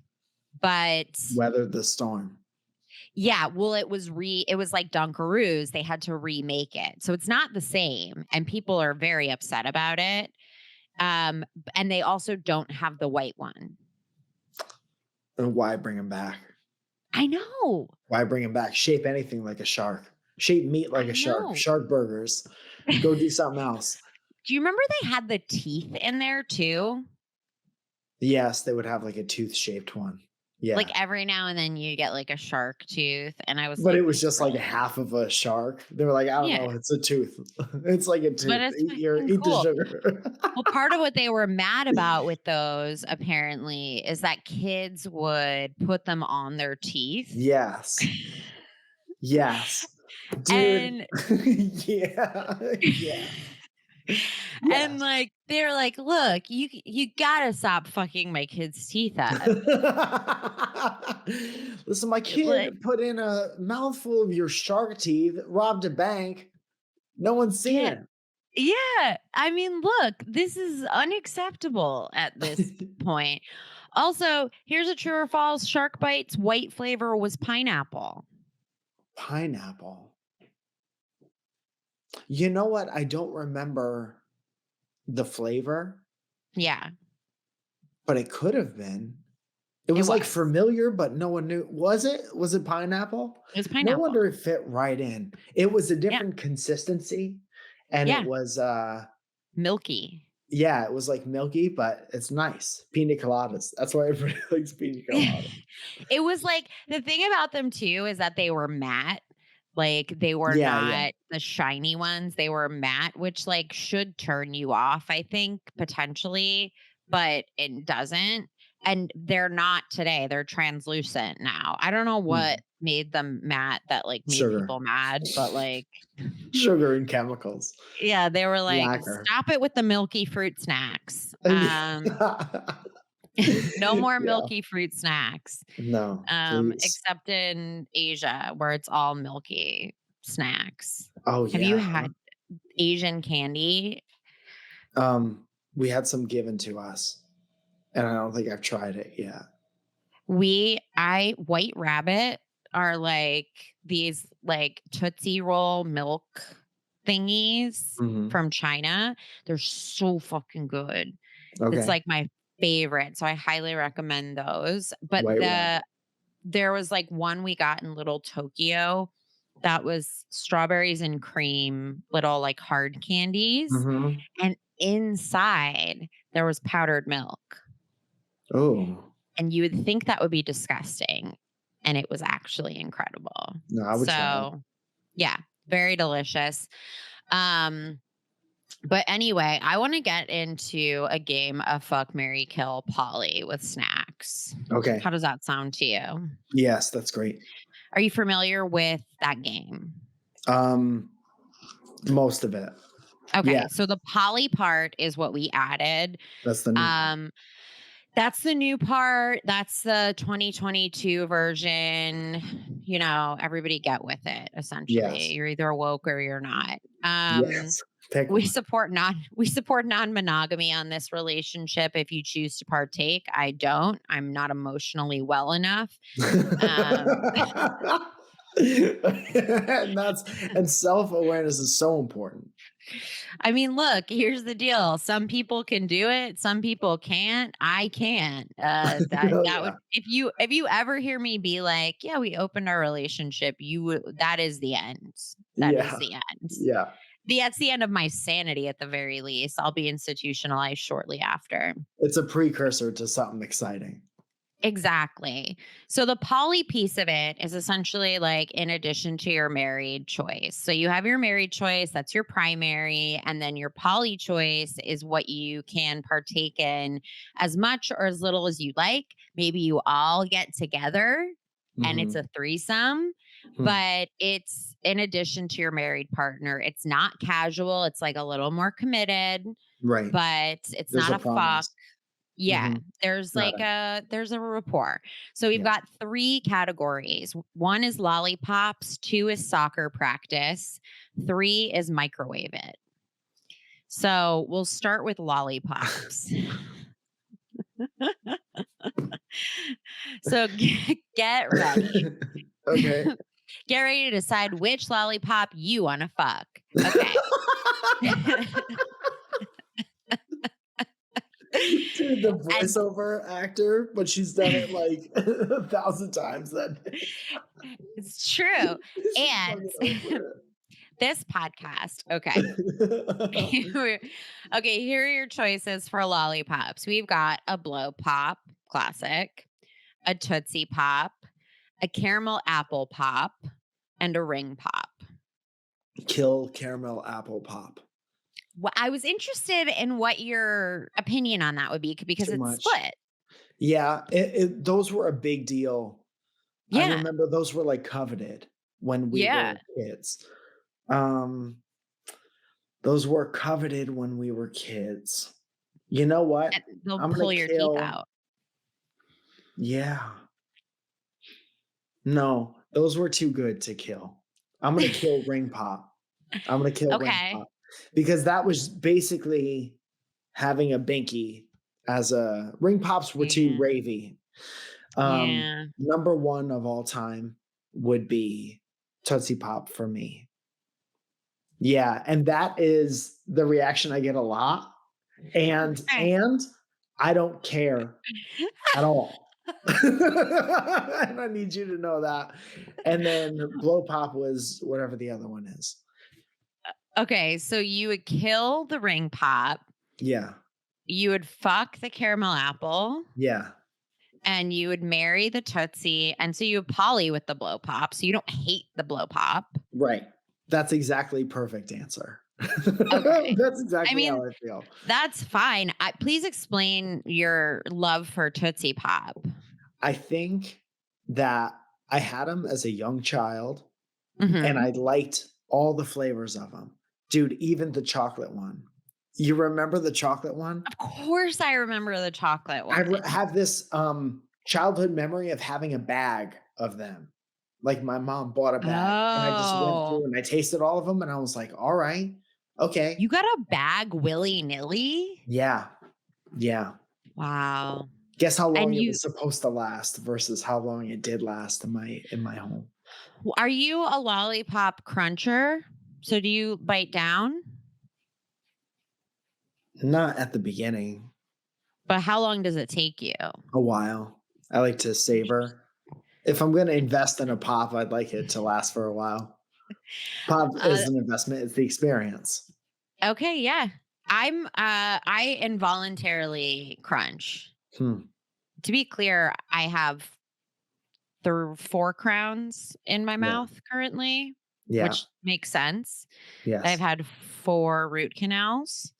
but Weathered the storm. yeah, well, it was like Dunkaroos. They had to remake it. So it's not the same. And people are very upset about it. And they also don't have the white one. And why bring him back? I know. Why bring him back? Shape anything like a shark. Shape meat like I a shark. know. Shark burgers. Go do something else. Do you remember they had the teeth in there too? Yes, they would have like a tooth shaped one. Yeah. Like every now and then you get like a shark tooth. And I was But like, it was "This just like really-" half of a shark. They were like, I don't Yeah. know, it's a tooth. It's like a tooth. But it's Eat fucking the cool. sugar. Well, part of what they were mad about with those apparently is that kids would put them on their teeth. Yes. Yes. Dude. And Yeah. Yeah. and like they're like, "Look, you gotta stop fucking my kid's teeth up." Listen, my Like, kid put in a mouthful of your shark teeth, robbed a bank. No one's seen yeah, yeah. I mean, look, this is unacceptable at this it. point. Also, here's a true or false: shark bites white flavor was pineapple. Pineapple. You know what? I don't remember the flavor. Yeah. but it could have been. It was like familiar, but no one knew. Was it? Was it pineapple? It was No pineapple. wonder it fit right in. It was a different consistency, and it was milky. Yeah, it was like milky, but it's nice. Pina coladas. That's why everybody likes pina coladas. It was like the thing about them too is that they were matte. Like they were not the shiny ones. They were matte, which like should turn you off, I think, potentially, but it doesn't. And they're not today. They're translucent now. I don't know what made them matte that like made people mad, but like sugar and chemicals. Yeah, they were like, stop it with the milky fruit snacks. No more milky fruit snacks. No, except in Asia where it's all milky snacks. Oh, Have you had Asian candy? We had some given to us, and I don't think I've tried it yet. White Rabbit are like these like Tootsie Roll milk thingies from China. They're so fucking good. Okay. It's like my favorite. So I highly recommend those. But there was like one we got in Little Tokyo that was strawberries and cream, little like hard candies. And inside there was powdered milk. Oh. And you would think that would be disgusting. And it was actually incredible. No, I would try it. Yeah, very delicious. But anyway, I want to get into a game of Fuck, Marry, Kill Polly with snacks. Okay. How does that sound to you? Yes, that's great. Are you familiar with that game? Most of it. Okay. Yeah. So the Polly part is what we added. That's the new part. That's the new part. That's the 2022 version. You know, everybody get with it, essentially. Yes. You're either woke or you're not. Yes. We support non-monogamy on this relationship if you choose to partake. I don't. I'm not emotionally well enough. And self-awareness is so important. I mean, look, here's the deal. Some people can do it. Some people can't. I can't. That would, if you ever hear me be like, yeah, we opened our relationship, that is the end. That is the end. Yeah. That's the end of my sanity at the very least. I'll be institutionalized shortly after. It's a precursor to something exciting. Exactly. So the poly piece of it is essentially like in addition to your married choice. So you have your married choice, that's your primary, and then your poly choice is what you can partake in as much or as little as you like. Maybe you all get together and it's a threesome, but it's in addition to your married partner. It's not casual. It's like a little more committed, right? But it's not a fuck. Yeah, there's there's a rapport. So we've got 3 categories. 1 is lollipops, 2 is soccer practice, 3 is microwave it. So we'll start with lollipops. So get ready. Okay. Get ready to decide which lollipop you want to fuck. Okay. Dude, the voiceover actor, but she's done it like 1,000 times then. It's true. And this podcast, okay. Okay, here are your choices for lollipops. We've got a blow pop, classic, a Tootsie Pop, a caramel apple pop, and a ring pop. Kill caramel apple pop. Well, I was interested in what your opinion on that would be because it's split. Yeah, those were a big deal. Yeah. I remember those were like coveted when we were kids. Those were coveted when we were kids. You know what? They'll pull your teeth out. Yeah. No, those were too good to kill. I'm going to kill ring pop. I'm going to kill ring pop. Because that was basically having a binky as a ring pops were too ravey. Number 1 of all time would be Tootsie Pop for me. Yeah, and that is the reaction I get a lot. And I don't care at all. And I need you to know that. And then blow pop was whatever the other one is. Okay, so you would kill the ring pop. Yeah. You would fuck the caramel apple. Yeah. And you would marry the Tootsie. And so you would poly with the blow pop. So you don't hate the blow pop. Right. That's exactly perfect answer. Okay. That's exactly how I feel. That's fine. Please explain your love for Tootsie Pop. I think that I had them as a young child Mm-hmm. and I liked all the flavors of them. Dude, even the chocolate one. You remember the chocolate one? Of course I remember the chocolate one. I have this childhood memory of having a bag of them. Like my mom bought a bag and I just went through and I tasted all of them and I was like, all right, okay. You got a bag willy-nilly? Yeah. Yeah. Wow. Guess how long it was supposed to last versus how long it did last in my home. Are you a lollipop cruncher? So do you bite down? Not at the beginning. But how long does it take you? A while. I like to savor. If I'm going to invest in a pop, I'd like it to last for a while. Pop is an investment. It's the experience. Okay. Yeah. I involuntarily crunch. To be clear, I have 4 crowns in my mouth currently, which makes sense. Yes. I've had 4 root canals.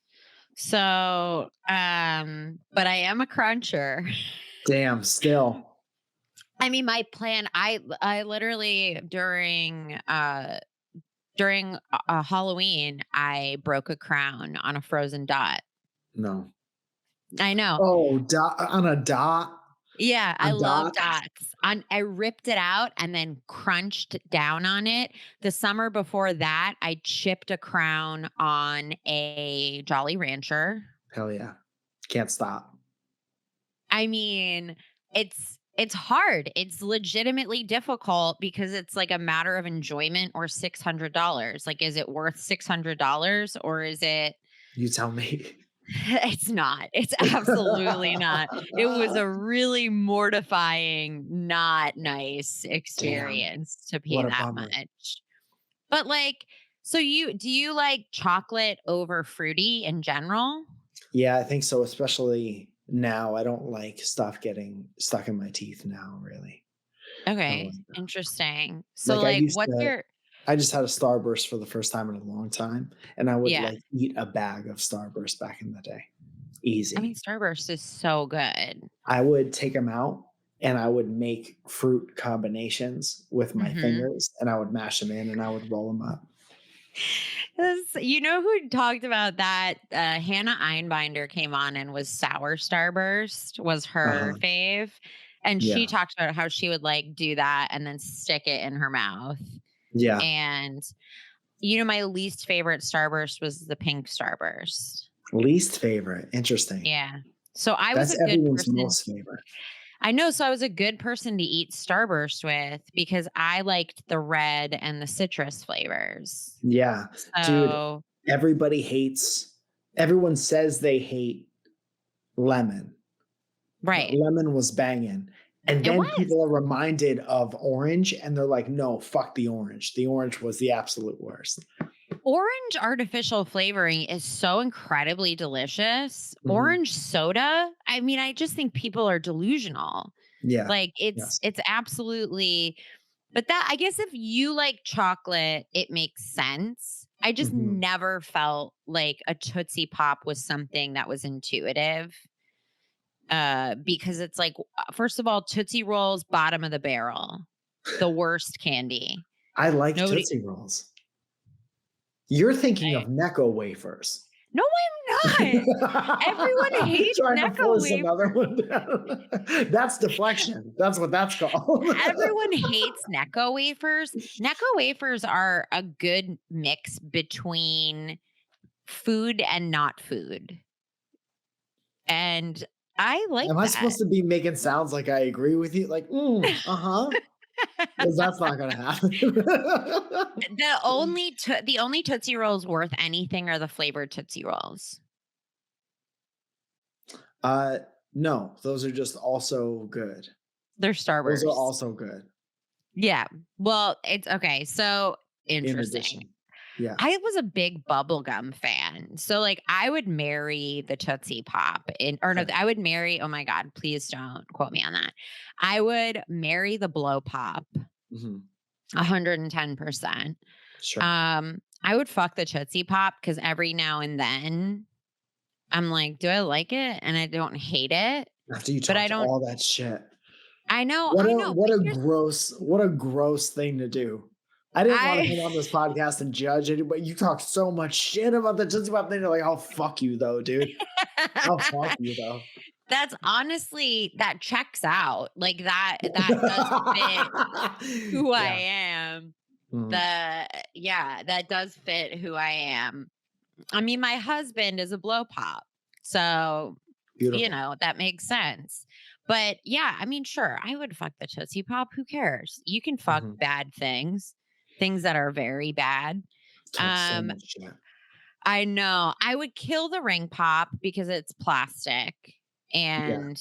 So, but I am a cruncher. Damn, still. I mean, my plan, I literally during Halloween, I broke a crown on a frozen dot. No. I know. Oh, on a dot? Yeah, I love dots. I ripped it out and then crunched down on it. The summer before that, I chipped a crown on a Jolly Rancher. Hell yeah. Can't stop. I mean, it's hard. It's legitimately difficult because it's like a matter of enjoyment or $600. Like, is it worth $600 or is it? You tell me. It's not. It's absolutely not. It was a really mortifying, not nice experience to pay that much. But like, so do you like chocolate over fruity in general? Yeah, I think so. Especially now. I don't like stuff getting stuck in my teeth now, really. Okay. Interesting. So like I just had a Starburst for the first time in a long time, and I would like eat a bag of Starburst back in the day. Easy. I mean, Starburst is so good. I would take them out and I would make fruit combinations with my fingers and I would mash them in and I would roll them up. You know who talked about that? Hannah Einbinder came on and was sour Starburst was her fave. And she talked about how she would like do that and then stick it in her mouth. Yeah. And my least favorite Starburst was the pink Starburst. Least favorite. Interesting. Yeah. So That's was a good everyone's person. Most favorite. I know. So I was a good person to eat Starburst with because I liked the red and the citrus flavors. Yeah. So, dude, everyone says they hate lemon. Right. Lemon was banging. And then people are reminded of orange and they're like, no, fuck the orange. The orange was the absolute worst. Orange artificial flavoring is so incredibly delicious. Orange soda. I mean, I just think people are delusional. Yeah. Like it's absolutely, but that, I guess if you like chocolate, it makes sense. I just never felt like a Tootsie Pop was something that was intuitive. Because it's like, first of all, Tootsie Rolls, bottom of the barrel, the worst candy. I like Tootsie Rolls. You're thinking of Necco Wafers. No, I'm not. Everyone hates Necco Wafers. Another one down. That's deflection. That's what that's called. Everyone hates Necco Wafers. Necco Wafers are a good mix between food and not food. And I like that. Am I supposed to be making sounds like I agree with you? Like, because that's not going to happen. The only Tootsie Rolls worth anything are the flavored Tootsie Rolls. No, those are just also good. They're Those are Starburst. also good. Yeah. Well, it's okay. So In interesting. addition. Yeah. I was a big bubblegum fan. So like I would marry the Tootsie Pop no, Okay. I would marry, oh my God, please don't quote me on that. I would marry the Blow Pop Mhm. 110%. Sure. I would fuck the Tootsie Pop because every now and then I'm like, do I like it? And I don't hate it. After you But I talked don't, all that shit. I know, What I a know. what But a gross thing to do. I didn't want to come on this podcast and judge anybody. You talk so much shit about the Tootsie Pop thing. You're like, oh, fuck you though, dude. Oh, fuck you though. That's honestly, that checks out. Like that does fit who I am. Mhm. That does fit who I am. I mean, my husband is a blow pop. So, Beautiful. that makes sense. But yeah, I mean, sure, I would fuck the Tootsie Pop. Who cares? You can fuck Mhm. bad things that are very bad. Talk so much shit. I know. I would kill the ring pop because it's plastic Yeah. and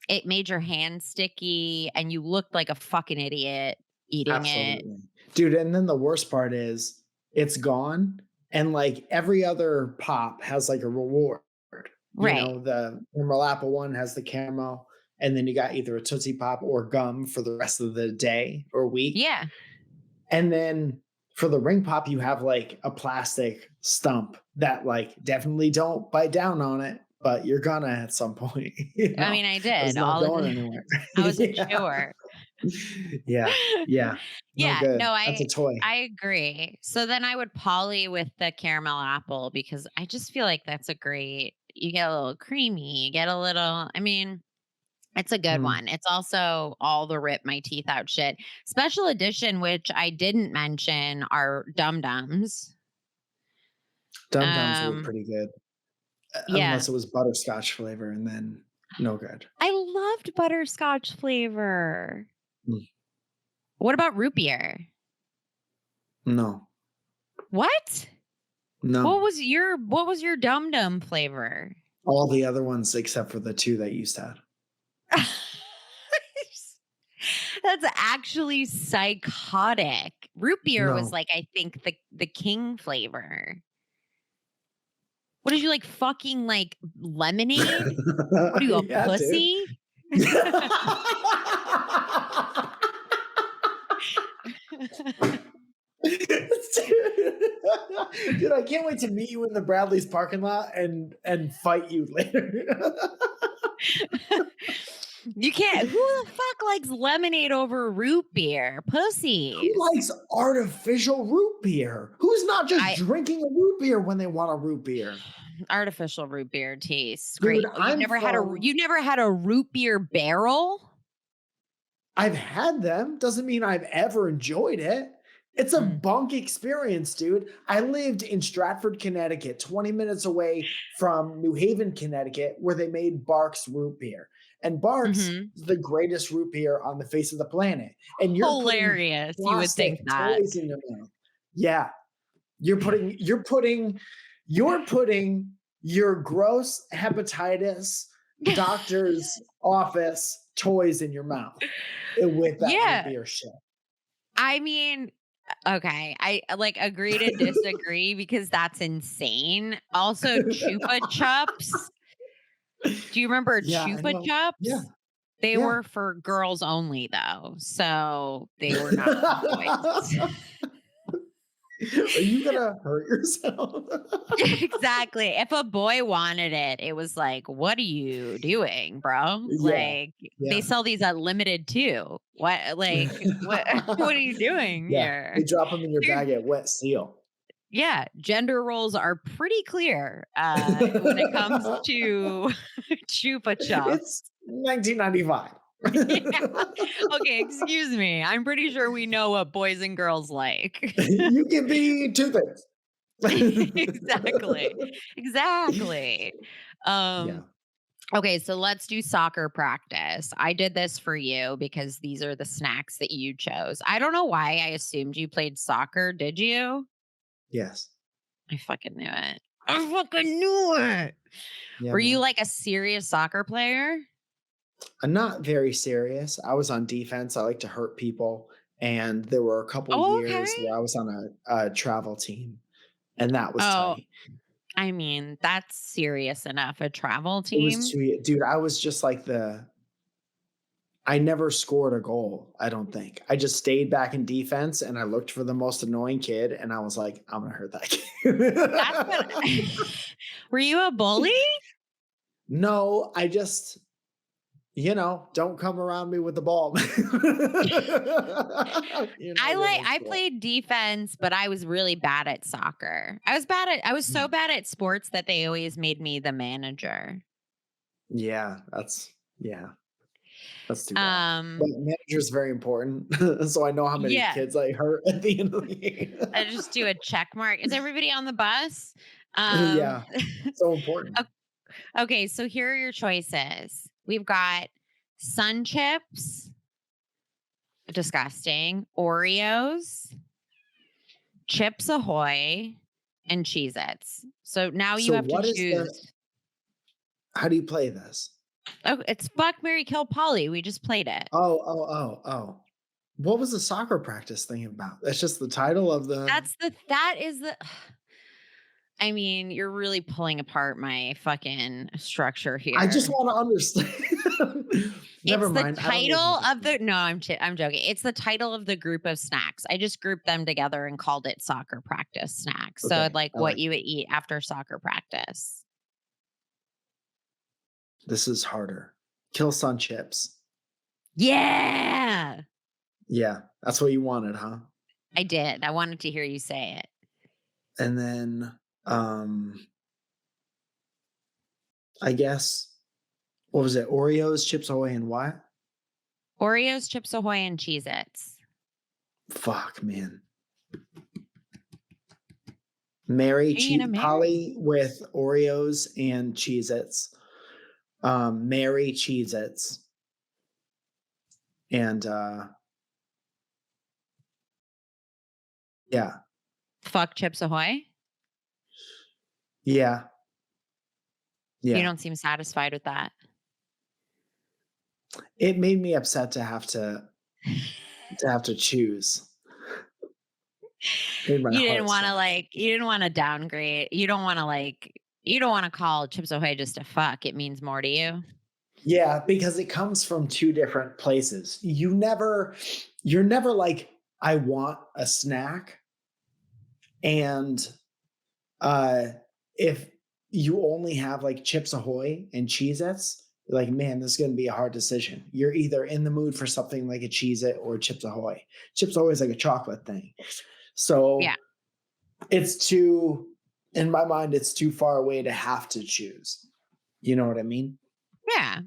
it made your hands sticky and you looked like a fucking idiot eating it. Absolutely. Dude, and then the worst part is it's gone and like every other pop has like a reward. Right. The caramel apple one has the caramel, and then you got either a Tootsie Pop or gum for the rest of the day or week. Yeah. And then for the ring pop, you have like a plastic stump that like definitely don't bite down on it, but you're gonna at some point. I mean, I did. It's not going anywhere. I was a Yeah. chewer. Yeah. Yeah. No Yeah, good. no, That's a toy. I agree. So then I would poly with the caramel apple because I just feel like that's you get a little creamy, you get a little, I mean, it's a good Mm. one. It's also all the rip my teeth out shit. Special edition, which I didn't mention, are Dum Dums. Dum Dums were pretty good. Yeah. Unless it was butterscotch flavor, and then no good. I loved butterscotch flavor. Mm. What about root beer? No. What? No. What was your Dum Dum flavor? All the other ones except for the two that you said. That's actually psychotic. Root beer was No. like, I think the king flavor. What did you like? Fucking like lemonade? What are you, a Yeah, pussy? Dude, I can't wait to meet you in the Bradley's parking lot and fight you later. You can't. Who the fuck likes lemonade over root beer? Pussies. Who likes artificial root beer? Who's not just drinking a root beer when they want a root beer? Artificial root beer tastes Dude, great. You never had a root beer barrel? I've had them. Doesn't mean I've ever enjoyed it. It's a bunk experience, dude. I lived in Stratford, Connecticut, 20 minutes away from New Haven, Connecticut, where they made Barks root beer. And Barks is the greatest root beer on the face of the planet. And you're hilarious. You would think that. Toys in your mouth. Yeah. You're putting your gross hepatitis doctor's office toys in your mouth with that root beer shit. I mean, okay, I like agree to disagree because that's insane. Also, Chupa Chups. Do you remember Chupa Chups? Yeah. They were for girls only, though, so they were not boys. Are you gonna hurt yourself? Exactly. If a boy wanted it, it was like, what are you doing, bro? Like, they sell these at Limited too. What? Like, what are you doing here? They drop them in your bag at Wet Seal. Yeah, gender roles are pretty clear when it comes to Chupa Chups. It's 1995. Okay, excuse me. I'm pretty sure we know what boys and girls like. You can be two things. Exactly. Okay, so let's do soccer practice. I did this for you because these are the snacks that you chose. I don't know why I assumed you played soccer. Did you? Yes. I fucking knew it. I fucking knew it. Yeah, Were you man. like a serious soccer player? I'm not very serious. I was on defense. I like to hurt people. And there were a couple Oh, okay. years where I was on a travel team, and that was Oh, tight. I mean, that's serious enough. A travel It was team. dude, I was just like I never scored a goal, I don't think. I just stayed back in defense and I looked for the most annoying kid and I was like, I'm gonna hurt that That's what. kid. Were you a bully? No, I just, don't come around me with the ball. I played defense, but I was really bad at soccer. I was so bad at sports that they always made me the manager. Yeah, that's too bad. But manager's very important. So I know how many kids I hurt at the end of the game. I just do a check mark. Is everybody on the bus? Yeah. So important. Okay, so here are your choices. We've got Sun Chips, disgusting, Oreos, Chips Ahoy, and Cheez-Its. So now you have to choose. How do you play this? Oh, it's Fuck, Marry, Kill, Polly. We just played it. Oh. What was the soccer practice thing about? That's just the title of the. That is the. I mean, you're really pulling apart my fucking structure here. I just want to understand. Never mind. The title of the. No, I'm joking. It's the title of the group of snacks. I just grouped them together and called it soccer practice snacks. Okay, so like what you would eat after soccer practice. This is harder. Kill Sun Chips. Yeah. Yeah. That's what you wanted, huh? I did. I wanted to hear you say it. And then, I guess, what was it? Oreos, Chips Ahoy, and what? Oreos, Chips Ahoy, and Cheez-Its. Fuck, man. Marry Polly with Oreos and Cheez-Its. Marry Cheez-Its. And yeah. Fuck Chips Ahoy? Yeah. You don't seem satisfied with that. It made me upset to have to choose. You didn't want to downgrade. You don't want to call Chips Ahoy just a fuck. It means more to you. Yeah, because it comes from two different places. You're never like, I want a snack. And if you only have like Chips Ahoy and Cheez-Its, you're like, man, this is going to be a hard decision. You're either in the mood for something like a Cheez-It or Chips Ahoy. Chips Ahoy is like a chocolate thing. So yeah, in my mind, it's too far away to have to choose. You know what I mean? Yeah.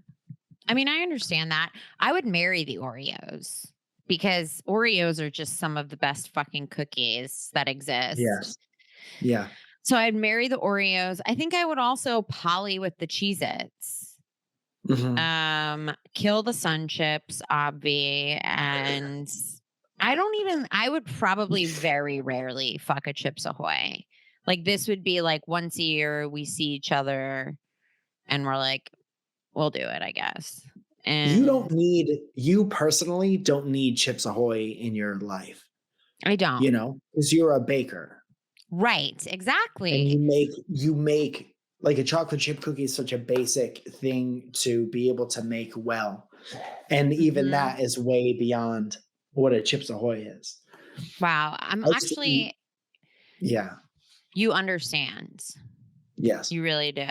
I mean, I understand that. I would marry the Oreos because Oreos are just some of the best fucking cookies that exist. Yes. Yeah. So I'd marry the Oreos. I think I would also poly with the Cheez-Its. Mm-hmm. Kill the Sun Chips, obvi, and I would probably very rarely fuck a Chips Ahoy. Like this would be like once a year we see each other and we're like, we'll do it, I guess. And you personally don't need Chips Ahoy in your life. I don't. Because you're a baker. Right, exactly. And you make like a chocolate chip cookie is such a basic thing to be able to make well. And even that is way beyond what a Chips Ahoy is. Wow. Yeah. You understand. Yes. You really do.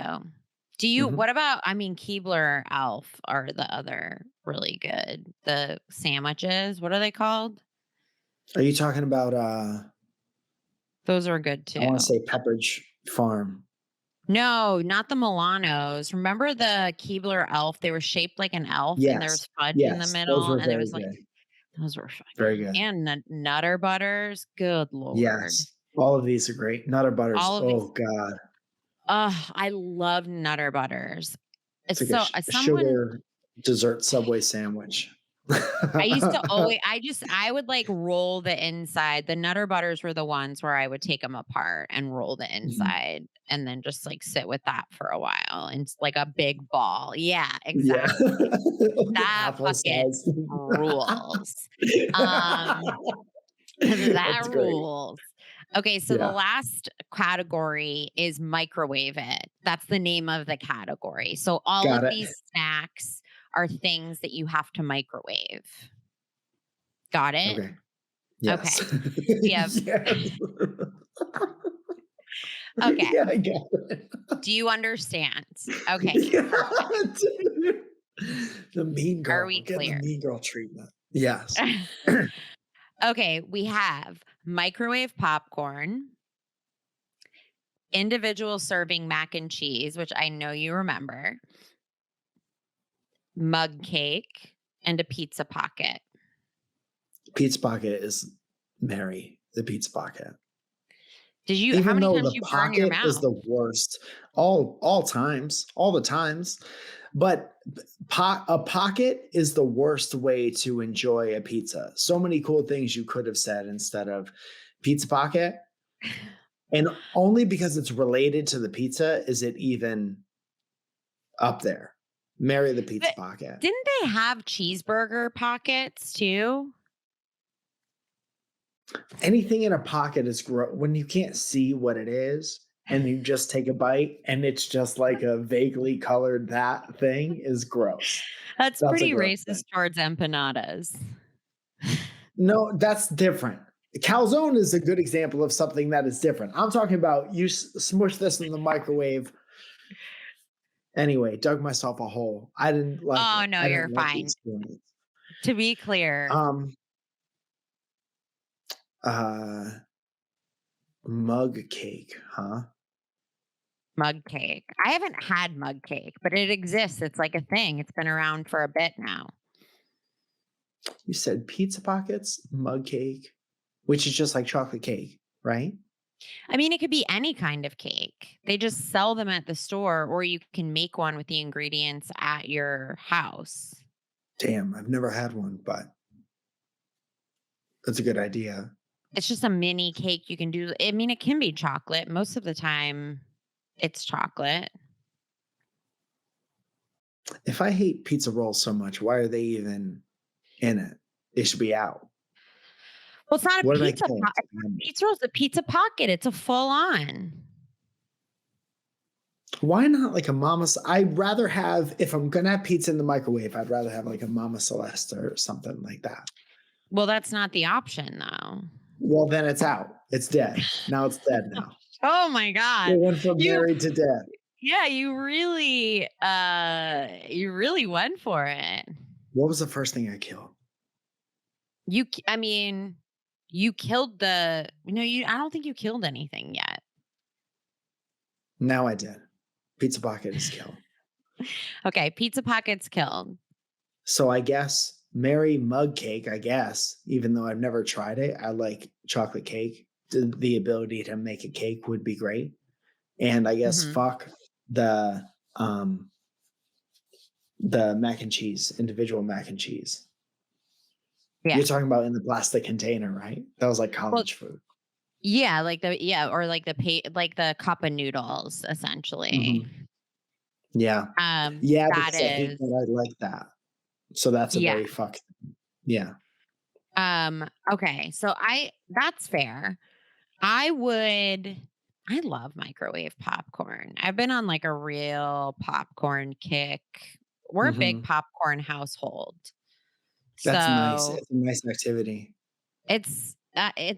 Do you, what about, Keebler Elf are the other really good. The sandwiches, what are they called? Are you talking about, those are good too. I want to say Pepperidge Farm. No, not the Milanos. Remember the Keebler Elf? They were shaped like an elf and there was fudge in the middle. And it was like, those were fun. Very good. And Nutter Butters. Good Lord. Yes. All of these are great. Nutter Butters. Oh God. I love Nutter Butters. It's like a sugar dessert Subway sandwich. I used to always, I would like roll the inside. The Nutter Butters were the ones where I would take them apart and roll the Mhm. inside and then just like sit with that for a while and it's like a big ball. Yeah, Yeah. exactly. The That apple fucking size. rules. Um, that That's great. rules. Okay, so the Yeah. last category is microwave it. That's the name of the category. So all Got of it. these snacks are things that you have to microwave. Got it? Okay. Okay. Yes. We have Yes. okay. Yeah, I get it. Do you understand? Okay, Yeah, perfect. dude. The mean Are girl. we We're getting the clear? mean girl treatment. Yes. Okay, we have microwave popcorn, individual serving mac and cheese, which I know you remember, mug cake, and a pizza pocket. Pizza pocket is Mary, the pizza pocket. How Even many though times the do you burn your pocket is mouth? the worst, all times, all the times. But a pocket is the worst way to enjoy a pizza. So many cool things you could have said instead of pizza pocket. And only because it's related to the pizza is it even up there. Marry the pizza But pocket. didn't they have cheeseburger pockets too? Anything in a pocket is gross when you can't see what it is and you just take a bite and it's just like a vaguely colored that thing is gross. That's That's a pretty gross thing. racist towards empanadas. No, that's different. Calzone is a good example of something that is different. I'm talking about you smush this in the microwave. Anyway, dug myself a hole. I didn't like Oh it. no, I you're didn't like the fine. experience. To be clear, Um, uh, mug cake, huh? mug cake. I haven't had mug cake, but it exists. It's like a thing. It's been around for a bit now. You said pizza pockets, mug cake, which is just like chocolate cake, right? I mean, it could be any kind of cake. They just sell them at the store, or you can make one with the ingredients at your house. Damn, I've never had one, but that's a good idea. It's just a mini cake you can do. I mean, it can be chocolate. Most of the time, it's chocolate. If I hate pizza rolls so much, why are they even in it? They should be out. Well, it's not a What did I pizza. kill? Pizza roll is a pizza pocket. It's a full on. Why not like a I'd rather have, if I'm gonna have pizza in the microwave, I'd rather have like a Mama Celeste or something like that. Well, that's not the option, though. Well, then it's out. It's dead. Now it's dead now. Oh my It God. went from married to dead. Yeah, you really went for it. What was the first thing I killed? I mean, you killed I don't think you killed anything yet. Now I did. Pizza pocket is killed. Okay, pizza pocket's killed. So I guess marry mug cake, I guess, even though I've never tried it. I like chocolate cake. The ability to make a cake would be great. And I guess fuck the mac and cheese, individual mac and cheese. Yeah. You're talking about in the plastic container, right? That was like college food. Yeah, or like the cup of noodles, essentially. Mm-hmm. Yeah. Yeah, because I hate that I like that. So that's a very fuck. Yeah. Okay. So that's fair. I love microwave popcorn. I've been on like a real popcorn kick. We're a big popcorn household. That's nice. It's a nice activity. It's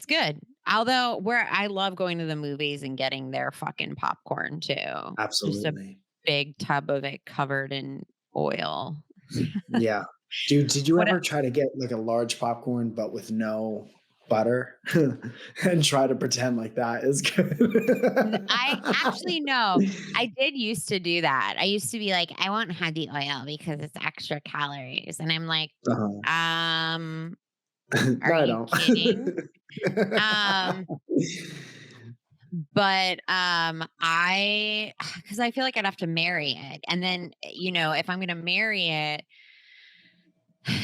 good. Although I love going to the movies and getting their fucking popcorn too. Absolutely. Just a big tub of it covered in oil. Yeah. Dude, did you ever try to get like a large popcorn but with no butter and try to pretend like that is good? I actually know. I did used to do that. I used to be like, I won't have the oil because it's extra calories. And I'm like, are you kidding? But because I feel like I'd have to marry it. And then, if I'm going to marry it,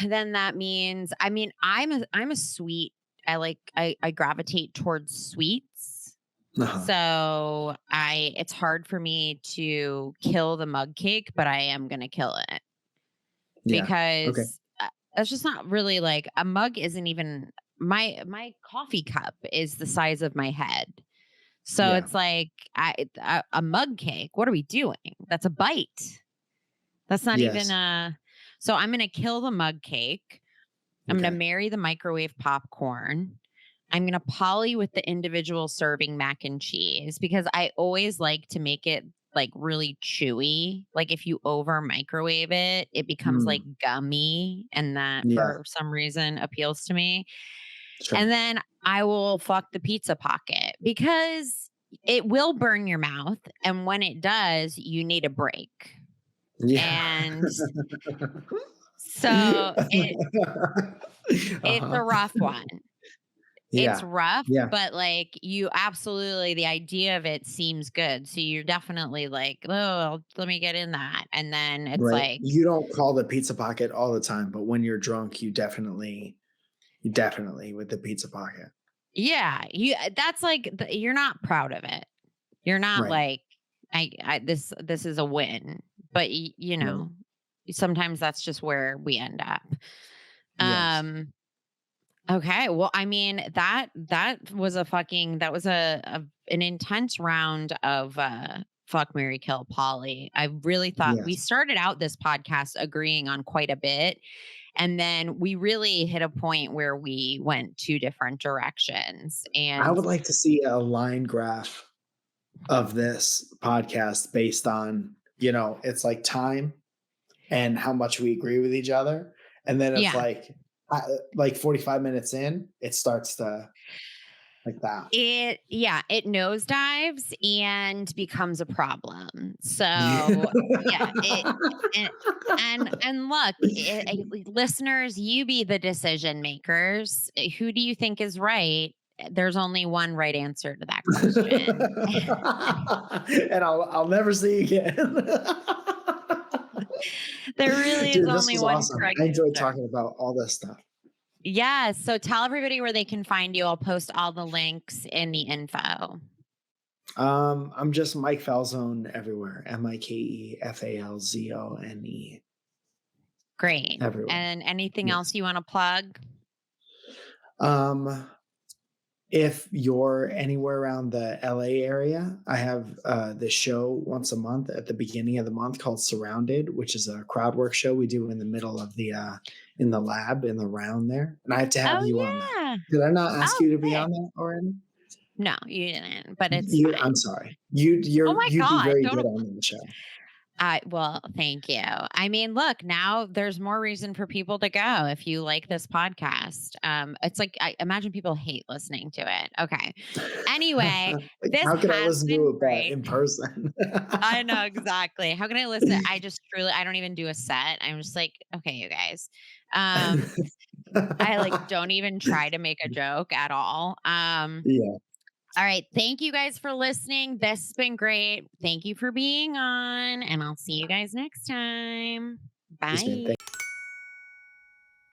then that means, I mean, I'm a sweet. I gravitate towards sweets. Uh-huh. So it's hard for me to kill the mug cake, but I am going to kill it Yeah. Okay. because that's just not really like a mug isn't even my coffee cup is the size of my head. So Yeah. it's like a mug cake. What are we doing? That's a bite. That's not even Yes. so I'm going to kill the mug cake. I'm going to Okay. marry the microwave popcorn. I'm going to poly with the individual serving mac and cheese because I always like to make it like really chewy. Like if you over microwave it, it becomes like Mm. gummy. And that Yeah. for some reason appeals to me. Sure. And then I will fuck the pizza pocket because it will burn your mouth. And when it does, you need a break. Yeah. And so it's a rough one. It's Yeah. rough, Yeah. but like you absolutely, the idea of it seems good. So you're definitely like, oh, let me get in that. And then it's Right. like, You don't call the pizza pocket all the time, but when you're drunk, you definitely with the pizza pocket. yeah, that's like, you're not proud of it. You're not Right. like, this is a win, but you Right. know, sometimes that's just where we end up. Yes. Okay. Well, I mean, that was an intense round of fuck, marry, kill, Polly. I really thought we Yes. started out this podcast agreeing on quite a bit. And then we really hit a point where we went two different directions. I And would like to see a line graph of this podcast based on, it's like time and how much we agree with each other. And then it's yeah, like 45 minutes in, it starts to like that. it nosedives and becomes a problem. So yeah, and look, listeners, you be the decision makers. Who do you think is right? There's only one right answer to that question. And I'll never see you again. There really is Dude, this only was one awesome. correct I enjoyed answer. talking about all this stuff. Yeah. So tell everybody where they can find you. I'll post all the links in the info. I'm just Mike Falzone everywhere. MikeFalzone. Great. Everywhere. And anything Yes. else you want to plug? If you're anywhere around the LA area, I have this show once a month at the beginning of the month called Surrounded, which is a crowd work show we do in the middle of the in the lab in the round there. And I have to have you on that. Did I not ask you to be on that already? No, you didn't, but it's fine. I'm sorry. You'd be very good on the show. Well, thank you. I mean, look, now there's more reason for people to go if you like this podcast. It's like, I imagine people hate listening to it. Okay. Anyway, this how can I listen to it in person? I know exactly. How can I listen? I don't even do a set. I'm just like, okay, you guys. I like don't even try to make a joke at all. Yeah. All right. Thank you guys for listening. This has been great. Thank you for being on, and I'll see you guys next time. Bye.